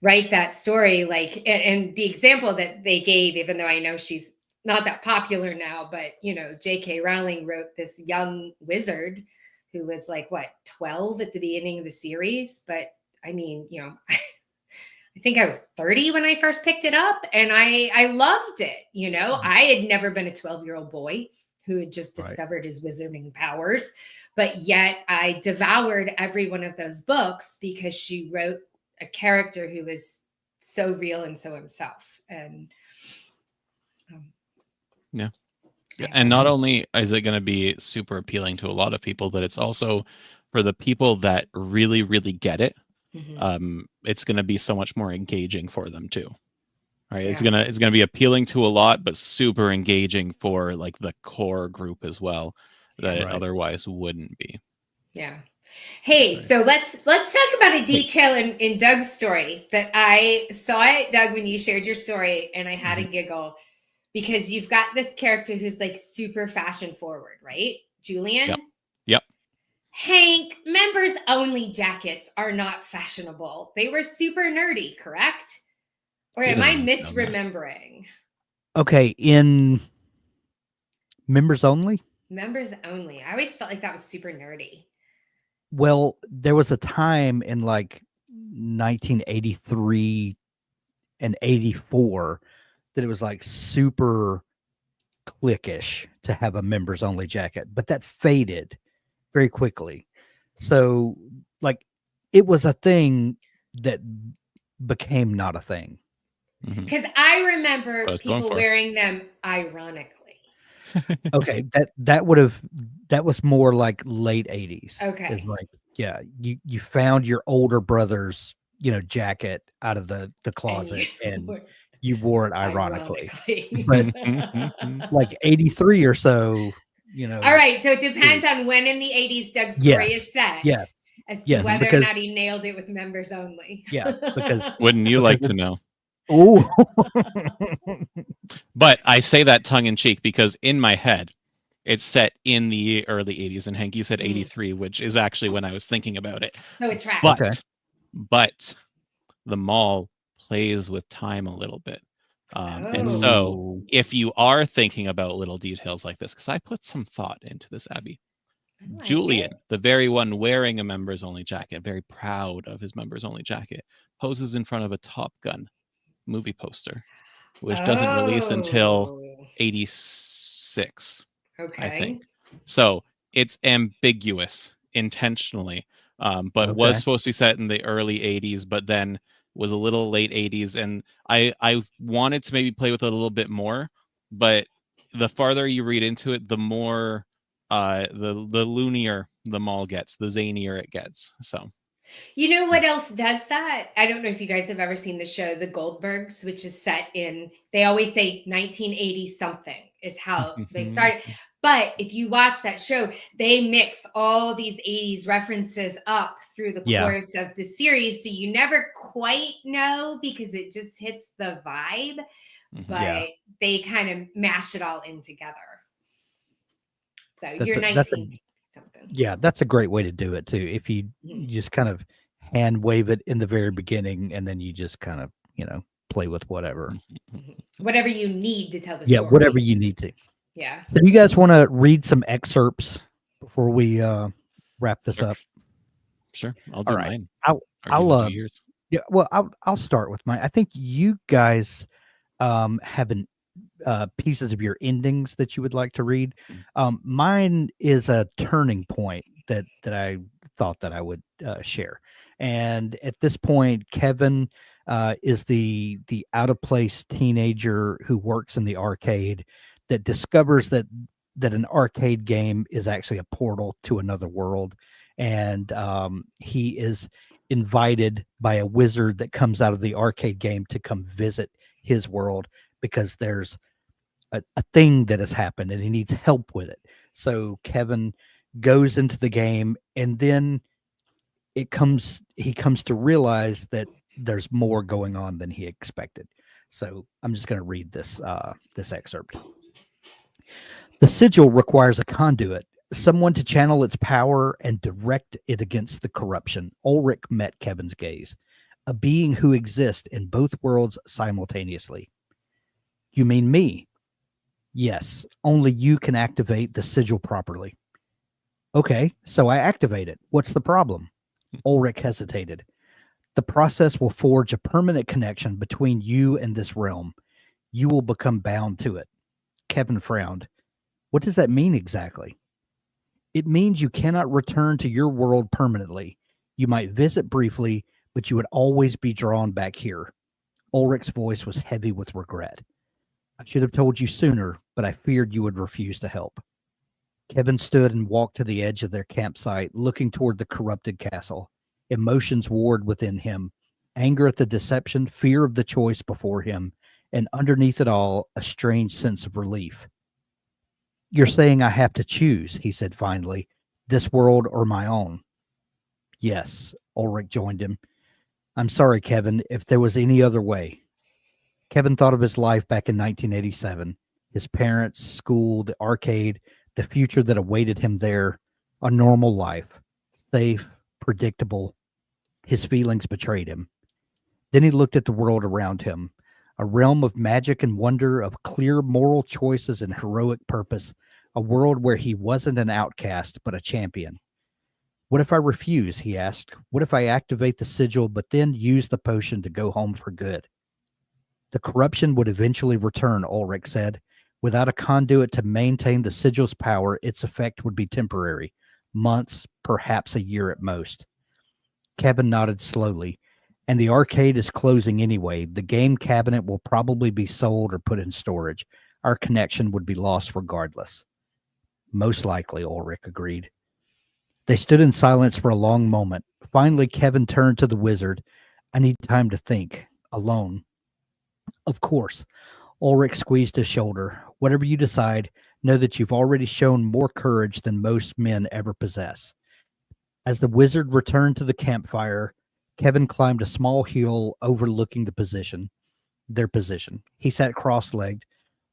Speaker 4: write that story. Like, and the example that they gave, even though I know she's not that popular now, but J.K. Rowling wrote this young wizard who was like, 12 at the beginning of the series. But I think I was 30 when I first picked it up, and I loved it. I had never been a 12-year-old boy who had just discovered his wizarding powers, but yet I devoured every one of those books because she wrote a character who was so real and so himself. And
Speaker 2: and not only is it going to be super appealing to a lot of people, but it's also for the people that really, really get it. It's going to be so much more engaging for them too. Right. Yeah. It's gonna be appealing to a lot, but super engaging for like the core group as well, that it otherwise wouldn't be.
Speaker 4: Yeah. Hey, so let's talk about a detail in Doug's story that I saw it, Doug, when you shared your story, and I had a giggle because you've got this character who's like super fashion forward, right? Julian?
Speaker 2: Yep.
Speaker 4: Hank, members only jackets are not fashionable. They were super nerdy, correct? Or am I misremembering?
Speaker 3: Okay, in members only?
Speaker 4: Members only. I always felt like that was super nerdy.
Speaker 3: Well, there was a time in like 1983 and 84 that it was like super cliquish to have a members only jacket, but that faded very quickly. So like it was a thing that became not a thing.
Speaker 4: Because I remember people wearing them ironically.
Speaker 3: Okay, that was more like late 80s.
Speaker 4: Okay.
Speaker 3: It's like, you found your older brother's, jacket out of the closet and you wore it ironically. But like 83 or so,
Speaker 4: All right, so it depends on when in the 80s Doug's story is set.
Speaker 3: Yes.
Speaker 4: As to whether or not he nailed it with members only.
Speaker 3: Yeah, because
Speaker 2: wouldn't you like to know?
Speaker 3: Oh,
Speaker 2: but I say that tongue in cheek because in my head, it's set in the early 80s. And Hank, you said 83, which is actually when I was thinking about it.
Speaker 4: So it tracks.
Speaker 2: But the mall plays with time a little bit. And so if you are thinking about little details like this, because I put some thought into this, Abby. Julian, the very one wearing a members only jacket, very proud of his members only jacket, poses in front of a Top Gun movie poster, which doesn't release until 86. I think. So it's ambiguous intentionally, but was supposed to be set in the early 80s, but then was a little late 80s. And I wanted to maybe play with it a little bit more, but the farther you read into it, the more the loonier the mall gets, the zanier it gets. So
Speaker 4: you know what else does that? I don't know if you guys have ever seen the show The Goldbergs, which is set in, they always say 1980 something is how they started. But if you watch that show, they mix all these 80s references up through the course of the series. So you never quite know because it just hits the vibe, but they kind of mash it all in together. So you're 19.
Speaker 3: Yeah, that's a great way to do it too. If you just kind of hand wave it in the very beginning and then you just kind of, play with whatever
Speaker 4: you need to tell the story.
Speaker 3: Yeah, whatever you need to.
Speaker 4: Yeah.
Speaker 3: So you guys want to read some excerpts before we wrap this up?
Speaker 2: Sure. I'll do mine.
Speaker 3: I'll start with mine. I think you guys have pieces of your endings that you would like to read. Mine is a turning point that I thought that I would share. And at this point, Kevin is the out of place teenager who works in the arcade that discovers that an arcade game is actually a portal to another world. And he is invited by a wizard that comes out of the arcade game to come visit his world because there's a thing that has happened and he needs help with it. So Kevin goes into the game, and then he comes to realize that there's more going on than he expected. So I'm just going to read this excerpt. The sigil requires a conduit, someone to channel its power and direct it against the corruption. Ulrich met Kevin's gaze, a being who exists in both worlds simultaneously. You mean me? Yes, only you can activate the sigil properly. Okay, so I activate it. What's the problem? Ulrich hesitated. The process will forge a permanent connection between you and this realm. You will become bound to it. Kevin frowned. What does that mean exactly? It means you cannot return to your world permanently. You might visit briefly, but you would always be drawn back here. Ulrich's voice was heavy with regret. I should have told you sooner, but I feared you would refuse to help. Kevin stood and walked to the edge of their campsite, looking toward the corrupted castle. Emotions warred within him, anger at the deception, fear of the choice before him, and underneath it all, a strange sense of relief. You're saying I have to choose, he said finally, this world or my own. Yes, Ulrich joined him. I'm sorry, Kevin, if there was any other way. Kevin thought of his life back in 1987, his parents, school, the arcade, the future that awaited him there, a normal life, safe, predictable. His feelings betrayed him. Then he looked at the world around him, a realm of magic and wonder, of clear moral choices and heroic purpose, a world where he wasn't an outcast, but a champion. What if I refuse, he asked. What if I activate the sigil, but then use the potion to go home for good? The corruption would eventually return, Ulrich said. Without a conduit to maintain the sigil's power, its effect would be temporary, months, perhaps a year at most. Kevin nodded slowly. And the arcade is closing anyway. The game cabinet will probably be sold or put in storage. Our connection would be lost regardless. Most likely, Ulrich agreed. They stood in silence for a long moment. Finally, Kevin turned to the wizard. I need time to think. Alone. Of course. Ulrich squeezed his shoulder. Whatever you decide, know that you've already shown more courage than most men ever possess. As the wizard returned to the campfire, Kevin climbed a small hill overlooking their position. He sat cross-legged,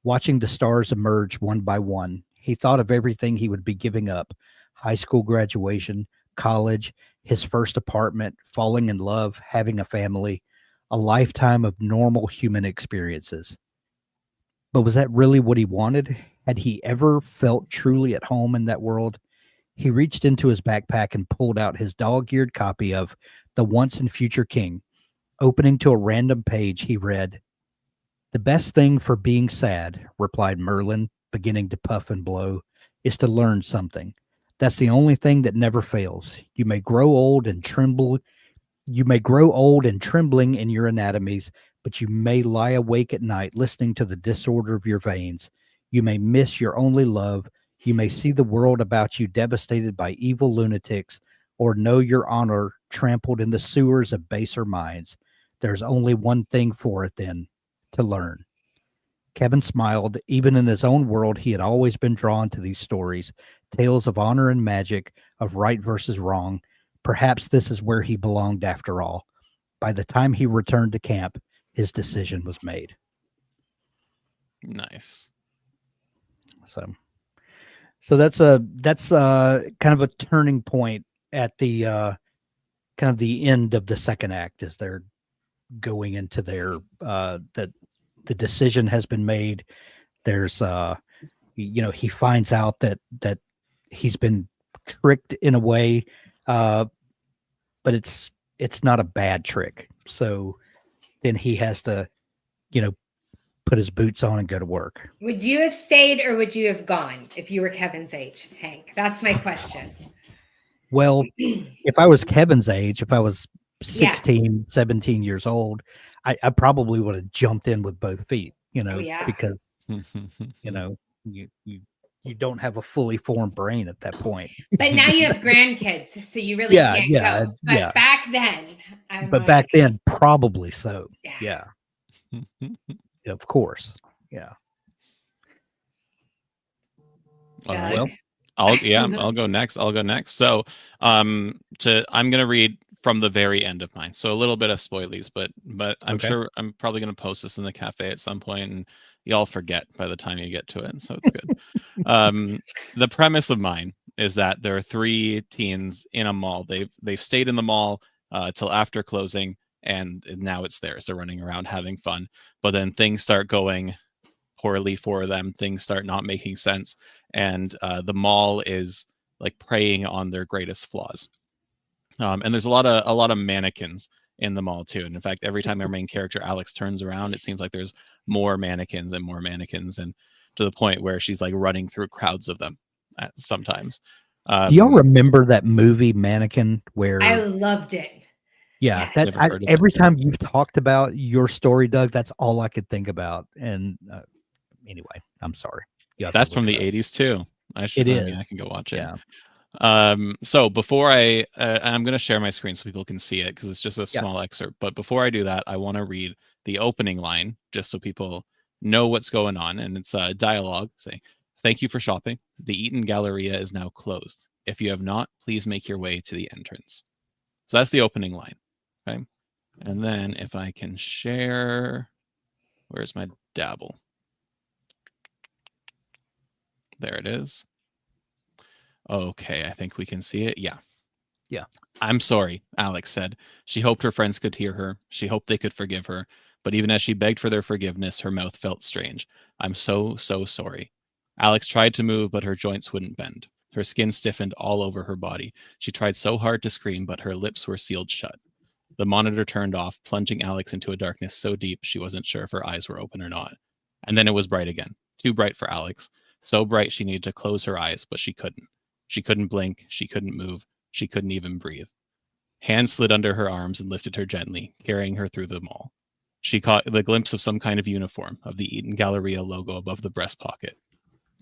Speaker 3: watching the stars emerge one by one. He thought of everything he would be giving up: high school graduation, college, his first apartment, falling in love, having a family, a lifetime of normal human experiences. But was that really what he wanted? Had he ever felt truly at home in that world? He reached into his backpack and pulled out his dog-eared copy of The Once and Future King. Opening to a random page, he read, "The best thing for being sad," replied Merlin, beginning to puff and blow, "is to learn something. That's the only thing that never fails. You may grow old and trembling in your anatomies, but you may lie awake at night listening to the disorder of your veins. You may miss your only love. You may see the world about you devastated by evil lunatics, or know your honor trampled in the sewers of baser minds. There's only one thing for it then: to learn." Kevin smiled. Even in his own world, he had always been drawn to these stories, tales of honor and magic, of right versus wrong. Perhaps this is where he belonged after all. By the time he returned to camp, his decision was made.
Speaker 2: Nice.
Speaker 3: So that's kind of a turning point at the kind of the end of the second act, as they're going into their that the decision has been made. There's he finds out that he's been tricked in a way, but it's not a bad trick. So then he has to put his boots on and go to work.
Speaker 4: Would you have stayed or would you have gone if you were Kevin's age, Hank? That's my question.
Speaker 3: Well, if I was Kevin's age, if I was 16, 17 years old, I probably would have jumped in with both feet, because, you don't have a fully formed brain at that point.
Speaker 4: But now you have grandkids, so you really can't go. But back then,
Speaker 3: back then, probably so.
Speaker 4: Yeah.
Speaker 3: Of course. Yeah.
Speaker 2: All right.
Speaker 3: Well,
Speaker 2: I'll go next. So, I'm gonna read from the very end of mine. So a little bit of spoilies, but I'm
Speaker 3: Okay.
Speaker 2: sure I'm probably gonna post this in the cafe at some point, and y'all forget by the time you get to it. So it's good. The premise of mine is that there are three teens in a mall. They've stayed in the mall till after closing, and now it's theirs. They're running around having fun, but then things start going poorly for them. Things start not making sense, and the mall is like preying on their greatest flaws. And there's a lot of mannequins in the mall too. And in fact, every time our main character Alex turns around, it seems like there's more mannequins, and to the point where she's like running through crowds of them sometimes.
Speaker 3: Do y'all remember that movie Mannequin where
Speaker 4: I loved it.
Speaker 3: yeah,
Speaker 4: Yes.
Speaker 2: Never heard of
Speaker 3: every
Speaker 2: it.
Speaker 3: time you've talked about your story, Doug, that's all I could think about. And anyway, I'm sorry. You have to
Speaker 2: That's
Speaker 3: look
Speaker 2: from
Speaker 3: it
Speaker 2: the
Speaker 3: up.
Speaker 2: 80s too. I
Speaker 3: is.
Speaker 2: can go watch it.
Speaker 3: Yeah.
Speaker 2: So before I'm going to share my screen so people can see it because it's just a small excerpt. But before I do that, I want to read the opening line just so people know what's going on. And it's a dialogue saying, "Thank you for shopping. The Eaton Galleria is now closed. If you have not, please make your way to the entrance." So that's the opening line. Okay. And then if I can share, where's my Dabble? There it is. Okay, I think we can see it. Yeah.
Speaker 3: Yeah.
Speaker 2: "I'm sorry," Alex said. She hoped her friends could hear her. She hoped they could forgive her. But even as she begged for their forgiveness, her mouth felt strange. "I'm so sorry." Alex tried to move, but her joints wouldn't bend. Her skin stiffened all over her body. She tried so hard to scream, but her lips were sealed shut. The monitor turned off, plunging Alex into a darkness so deep she wasn't sure if her eyes were open or not. And then it was bright again. Too bright for Alex. So bright she needed to close her eyes, but she couldn't. She couldn't blink. She couldn't move. She couldn't even breathe. Hands slid under her arms and lifted her gently, carrying her through the mall. She caught the glimpse of some kind of uniform, of the Eaton Galleria logo above the breast pocket.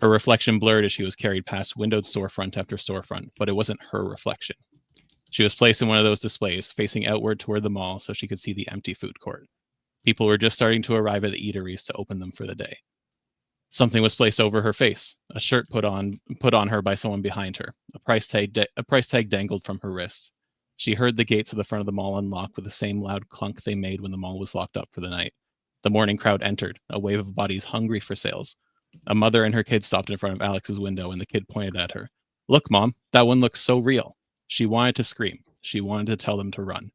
Speaker 2: Her reflection blurred as she was carried past windowed storefront after storefront, but it wasn't her reflection. She was placed in one of those displays, facing outward toward the mall so she could see the empty food court. People were just starting to arrive at the eateries to open them for the day. Something was placed over her face, a shirt put on her by someone behind her. A price tag dangled from her wrist. She heard the gates of the front of the mall unlock with the same loud clunk they made when the mall was locked up for the night. The morning crowd entered, a wave of bodies hungry for sales. A mother and her kid stopped in front of Alex's window, and the kid pointed at her. "Look, Mom, that one looks so real." She wanted to scream. She wanted to tell them to run.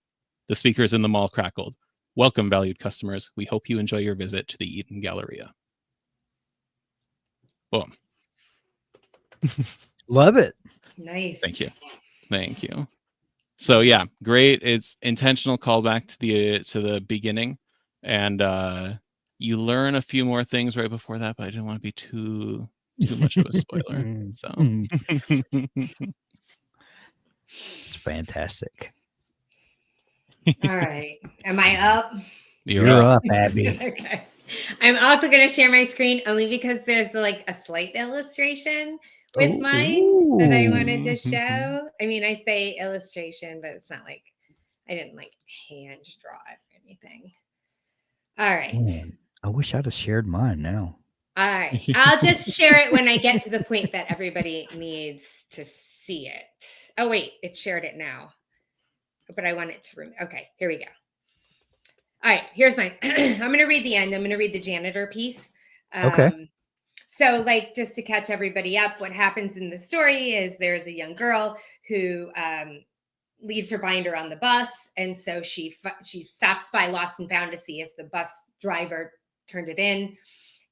Speaker 2: The speakers in the mall crackled. "Welcome, valued customers. We hope you enjoy your visit to the Eaton Galleria." Boom.
Speaker 3: Love it.
Speaker 4: Nice.
Speaker 2: Thank you. So yeah, great. It's intentional callback to the beginning, and you learn a few more things right before that, but I didn't want to be too much of a spoiler. So
Speaker 3: It's fantastic.
Speaker 4: All right. Am I up?
Speaker 2: You're
Speaker 3: up, Abby.
Speaker 4: Okay. I'm also going to share my screen only because there's like a slight illustration with mine that I wanted to show. I mean, I say illustration, but it's not like I didn't like hand draw it or anything. All right.
Speaker 3: Man, I wish I'd have shared mine now.
Speaker 4: All right. I'll just share it when I get to the point that everybody needs to see it. Oh, wait. It shared it now. But I want it to okay, here we go. All right, here's mine. I'm going to read the end. I'm going to read the janitor piece.
Speaker 3: Okay.
Speaker 4: So, like, just to catch everybody up, what happens in the story is there's a young girl who leaves her binder on the bus. And so she stops by Lost and Found to see if the bus driver turned it in.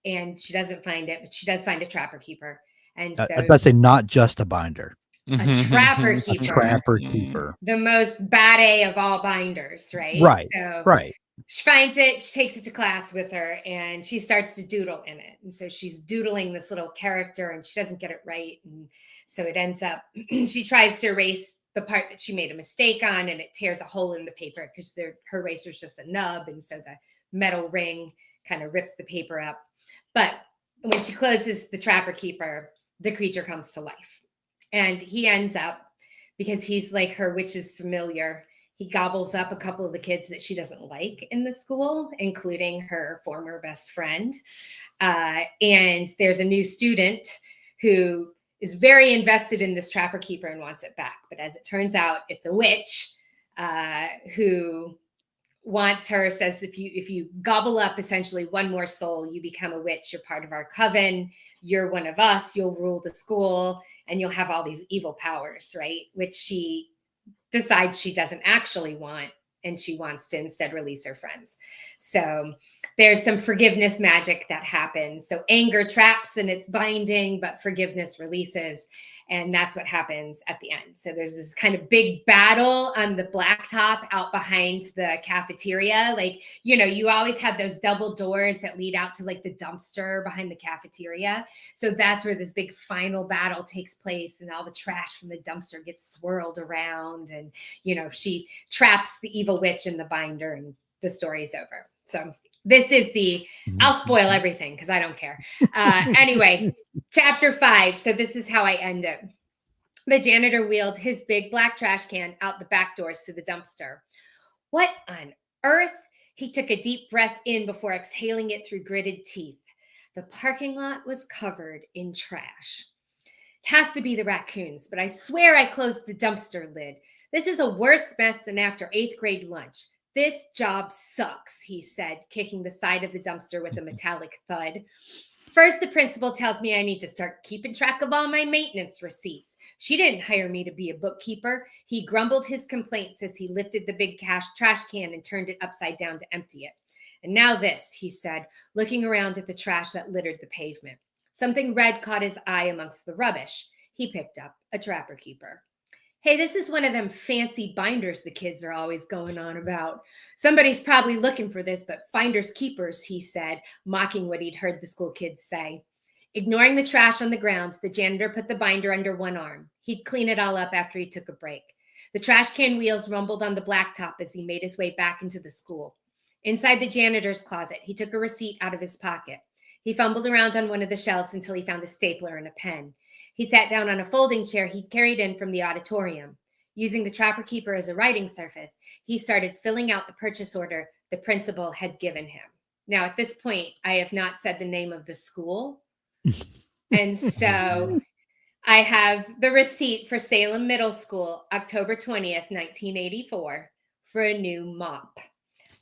Speaker 4: And she doesn't find it, but she does find a trapper keeper. And so
Speaker 3: I was about to say not just a binder.
Speaker 4: A trapper keeper.
Speaker 3: A trapper keeper.
Speaker 4: The most bad A of all binders, right?
Speaker 3: Right.
Speaker 4: So
Speaker 3: right.
Speaker 4: She finds it, she takes it to class with her, and she starts to doodle in it. And so she's doodling this little character, and she doesn't get it right. And so it ends up, she tries to erase the part that she made a mistake on, and it tears a hole in the paper because her eraser's just a nub. And so the metal ring kind of rips the paper up. But when she closes the trapper keeper, the creature comes to life. And he ends up, because he's like her witch's familiar, he gobbles up a couple of the kids that she doesn't like in the school, including her former best friend. And there's a new student who is very invested in this trapper keeper and wants it back. But as it turns out, it's a witch who wants her, says if you gobble up essentially one more soul, you become a witch. You're part of our coven. You're one of us. You'll rule the school and you'll have all these evil powers, right? Which she decides she doesn't actually want. And she wants to instead release her friends. So there's some forgiveness magic that happens. So anger traps and it's binding, but forgiveness releases. And that's what happens at the end. So there's this kind of big battle on the blacktop out behind the cafeteria. Like, you know, you always have those double doors that lead out to like the dumpster behind the cafeteria. So that's where this big final battle takes place and all the trash from the dumpster gets swirled around. And, you know, she traps the evil witch in the binder and the story's over. So this is I'll spoil everything because I don't care. Anyway, chapter 5. So this is how I end it. The janitor wheeled his big black trash can out the back doors to the dumpster. What on earth? He took a deep breath in before exhaling it through gritted teeth. The parking lot was covered in trash. It has to be the raccoons, but I swear I closed the dumpster lid. This is a worse mess than after 8th grade lunch. This job sucks, he said, kicking the side of the dumpster with a metallic thud. First, the principal tells me I need to start keeping track of all my maintenance receipts. She didn't hire me to be a bookkeeper. He grumbled his complaints as he lifted the big trash can and turned it upside down to empty it. And now this, he said, looking around at the trash that littered the pavement. Something red caught his eye amongst the rubbish. He picked up a trapper keeper. Hey, this is one of them fancy binders the kids are always going on about. Somebody's probably looking for this, but finders keepers, he said, mocking what he'd heard the school kids say. Ignoring the trash on the ground, the janitor put the binder under one arm. He'd clean it all up after he took a break. The trash can wheels rumbled on the blacktop as he made his way back into the school. Inside the janitor's closet, he took a receipt out of his pocket. He fumbled around on one of the shelves until he found a stapler and a pen. He sat down on a folding chair he'd carried in from the auditorium. Using the trapper keeper as a writing surface, he started filling out the purchase order the principal had given him. Now, at this point, I have not said the name of the school. And so I have the receipt for Salem Middle School, October 20th, 1984, for a new mop.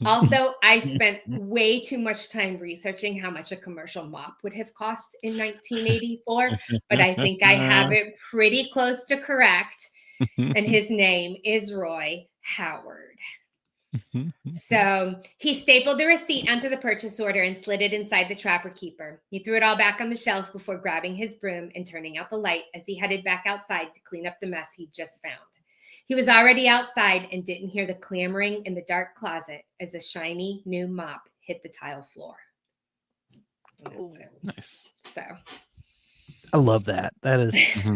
Speaker 4: Also, I spent way too much time researching how much a commercial mop would have cost in 1984, but I think I have it pretty close to correct. And his name is Roy Howard. So he stapled the receipt onto the purchase order and slid it inside the trapper keeper. He threw it all back on the shelf before grabbing his broom and turning out the light as he headed back outside to clean up the mess he'd just found. He was already outside and didn't hear the clamoring in the dark closet as a shiny new mop hit the tile floor. And that's it.
Speaker 2: Nice.
Speaker 4: So
Speaker 3: I love that. That is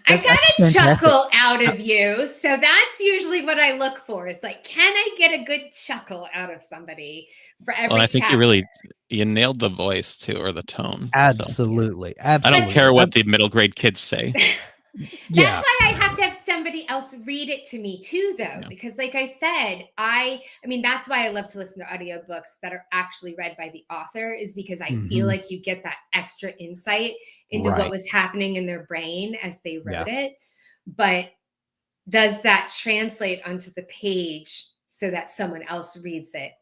Speaker 4: I got a
Speaker 3: fantastic.
Speaker 4: chuckle out of you. So that's usually what I look for. It's like, can I get a good chuckle out of somebody for every
Speaker 2: Well, I think
Speaker 4: chapter?
Speaker 2: you nailed the voice too, or the tone. So
Speaker 3: Absolutely.
Speaker 2: I
Speaker 3: Absolutely.
Speaker 2: don't care what the middle grade kids say.
Speaker 3: Yeah.
Speaker 4: That's why I have to have somebody else read it to me too, though,
Speaker 2: Yeah.
Speaker 4: because like I said, I mean, that's why I love to listen to audiobooks that are actually read by the author, is because I feel like you get that extra insight into what
Speaker 3: Right.
Speaker 4: was happening in their brain as they wrote it. But does that translate onto the page so that someone else reads it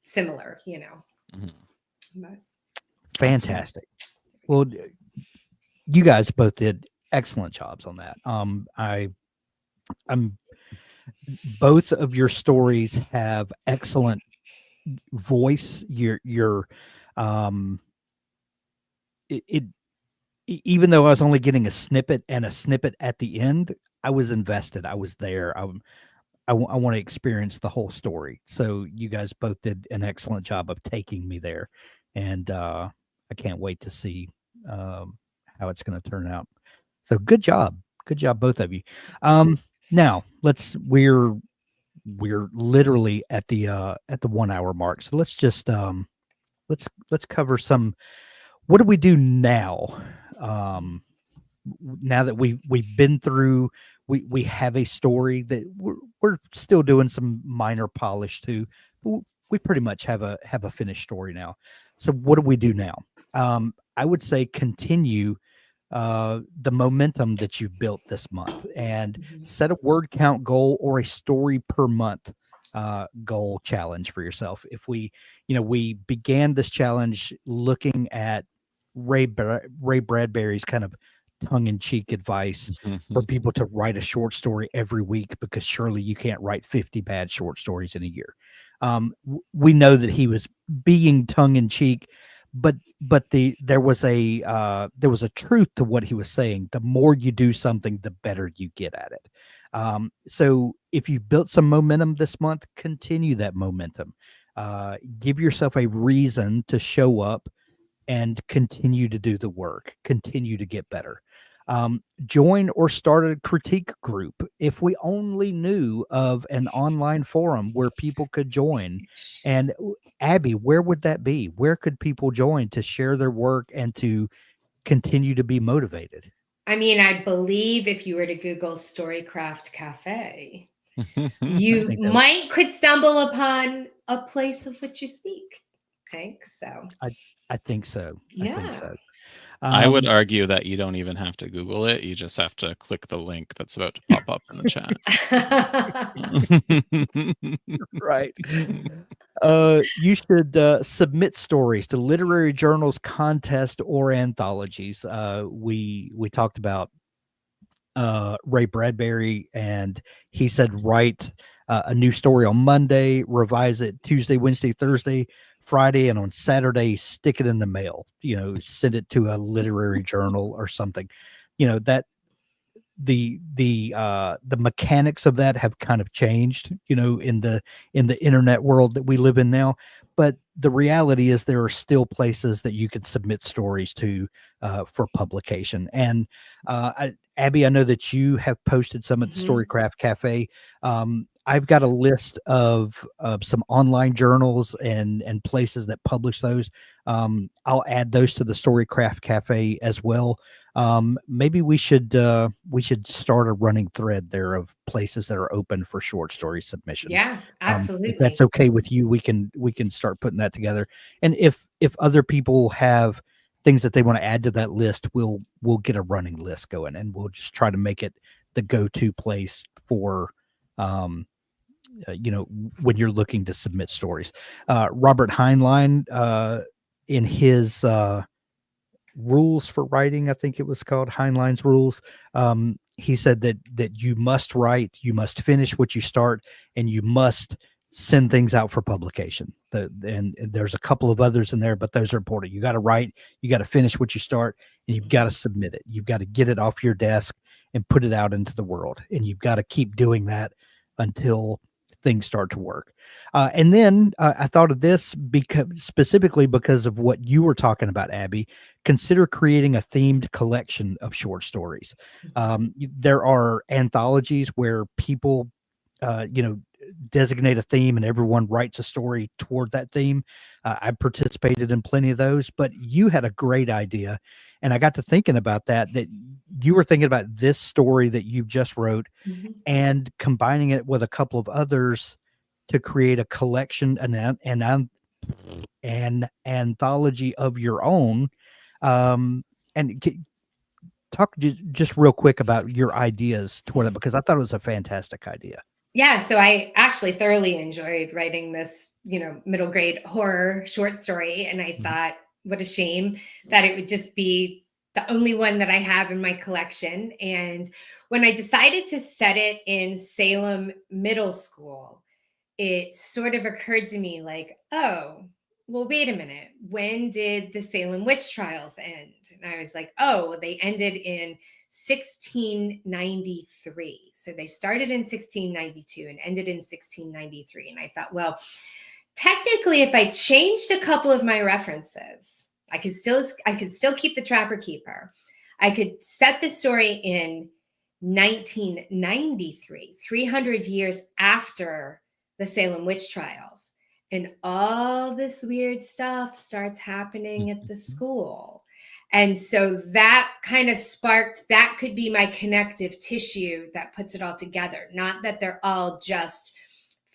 Speaker 4: similar, you know? But
Speaker 3: Fantastic. Well, you guys both did excellent jobs on that. I'm both of your stories have excellent voice. Even though I was only getting a snippet at the end, I was invested. I was there. I want to experience the whole story. So you guys both did an excellent job of taking me there, and I can't wait to see how it's going to turn out. So good job, both of you. Now we're literally at the 1 hour mark. So let's just let's cover some. What do we do now? Now that we've been through, we have a story that we're still doing some minor polish to. But we pretty much have a finished story now. So what do we do now? I would say continue the momentum that you've built this month, and
Speaker 4: Mhm.
Speaker 3: set a word count goal or a story per month goal challenge for yourself. If we began this challenge looking at Ray Bradbury's kind of tongue-in-cheek advice for people to write a short story every week, because surely you can't write 50 bad short stories in a year. We know that he was being tongue-in-cheek, but there was a truth to what he was saying. The more you do something, the better you get at it. So if you built some momentum this month, continue that momentum. Give yourself a reason to show up and continue to do the work, continue to get better. Join or start a critique group. If we only knew of an online forum where people could join, and Abby, where would that be? Where could people join to share their work and to continue to be motivated?
Speaker 4: I mean, I believe if you were to Google Storycraft Cafe, you
Speaker 3: think that-
Speaker 4: might could stumble upon a place of which you speak. Okay, so
Speaker 3: I think so. I think
Speaker 4: yeah.
Speaker 3: so.
Speaker 2: I would argue that you don't even have to Google it. You just have to click the link that's about to pop up in the chat.
Speaker 3: Right. You should submit stories to literary journals, contests, or anthologies. We talked about Ray Bradbury, and he said write a new story on Monday, revise it Tuesday, Wednesday, Thursday, Friday, and on Saturday stick it in the mail. Send it to a literary journal or something. That the mechanics of that have kind of changed, in the internet world that we live in now. But the reality is there are still places that you can submit stories to for publication. And Abby, I know that you have posted some at the
Speaker 4: Mhm.
Speaker 3: Storycraft Cafe. I've got a list of some online journals and places that publish those. I'll add those to the Storycraft Cafe as well. Maybe we should start a running thread there of places that are open for short story submission.
Speaker 4: Yeah, absolutely.
Speaker 3: If that's okay with you, we can start putting that together. And if other people have things that they want to add to that list, we'll get a running list going, and we'll just try to make it the go-to place for when you're looking to submit stories. Robert Heinlein, in his rules for writing, I think it was called Heinlein's rules. He said that you must write, you must finish what you start, and you must send things out for publication. And there's a couple of others in there, but those are important. You got to write, you got to finish what you start, and you've got to submit it. You've got to get it off your desk and put it out into the world. And you've got to keep doing that until things start to work. And then I thought of this specifically because of what you were talking about, Abby. Consider creating a themed collection of short stories. There are anthologies where people, designate a theme and everyone writes a story toward that theme. I participated in plenty of those, but you had a great idea. And I got to thinking about that you were thinking about this story that you just wrote
Speaker 4: Mhm.
Speaker 3: and combining it with a couple of others to create a collection, an anthology of your own. And talk just real quick about your ideas toward it, because I thought it was a fantastic idea.
Speaker 4: Yeah, so I actually thoroughly enjoyed writing this, middle grade horror short story. And I thought, what a shame that it would just be the only one that I have in my collection. And when I decided to set it in Salem Middle School, it sort of occurred to me like, oh, well, wait a minute. When did the Salem witch trials end? And I was like, oh, they ended in 1693. So they started in 1692 and ended in 1693. And I thought, well, technically, if I changed a couple of my references, I could still keep the Trapper Keeper. I could set the story in 1993, 300 years after the Salem witch trials. And all this weird stuff starts happening at the school. And so that kind of sparked, that could be my connective tissue that puts it all together. Not that they're all just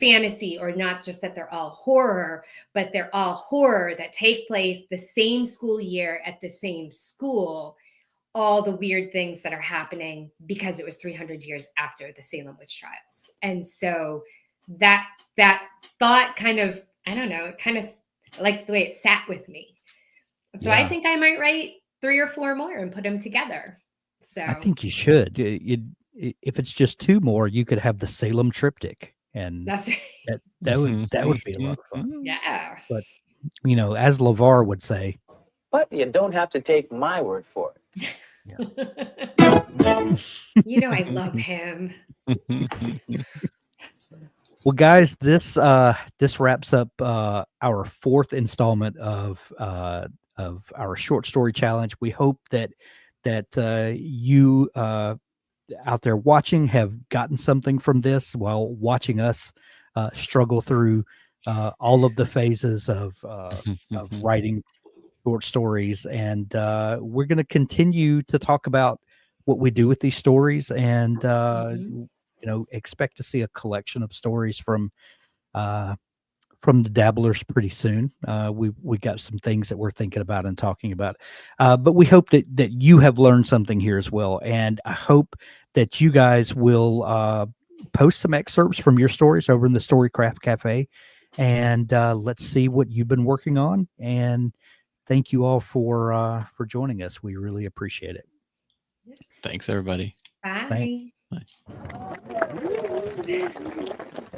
Speaker 4: fantasy, or not just that they're all horror, but they're all horror that take place the same school year at the same school. All the weird things that are happening because it was 300 years after the Salem witch trials. And so that thought kind of, I don't know, it kind of like the way it sat with me. So I think I might write 3 or 4 more and put them together. So
Speaker 3: I think you should. If it's just 2 more, you could have the Salem triptych, and
Speaker 4: that's right.
Speaker 3: that would be a lot of fun.
Speaker 4: Yeah.
Speaker 3: But as LeVar would say,
Speaker 6: but you don't have to take my word for it.
Speaker 4: I love him.
Speaker 3: Well, guys, this wraps up our 4th installment of our short story challenge. We hope that you out there watching have gotten something from this while watching us struggle through all of the phases of writing short stories. And we're going to continue to talk about what we do with these stories, and expect to see a collection of stories from the Dabblers pretty soon. We got some things that we're thinking about and talking about, but we hope that you have learned something here as well. And I hope that you guys will post some excerpts from your stories over in the Storycraft Cafe, and let's see what you've been working on. And thank you all for joining us. We really appreciate it.
Speaker 2: Thanks, everybody.
Speaker 4: Bye.
Speaker 2: Bye.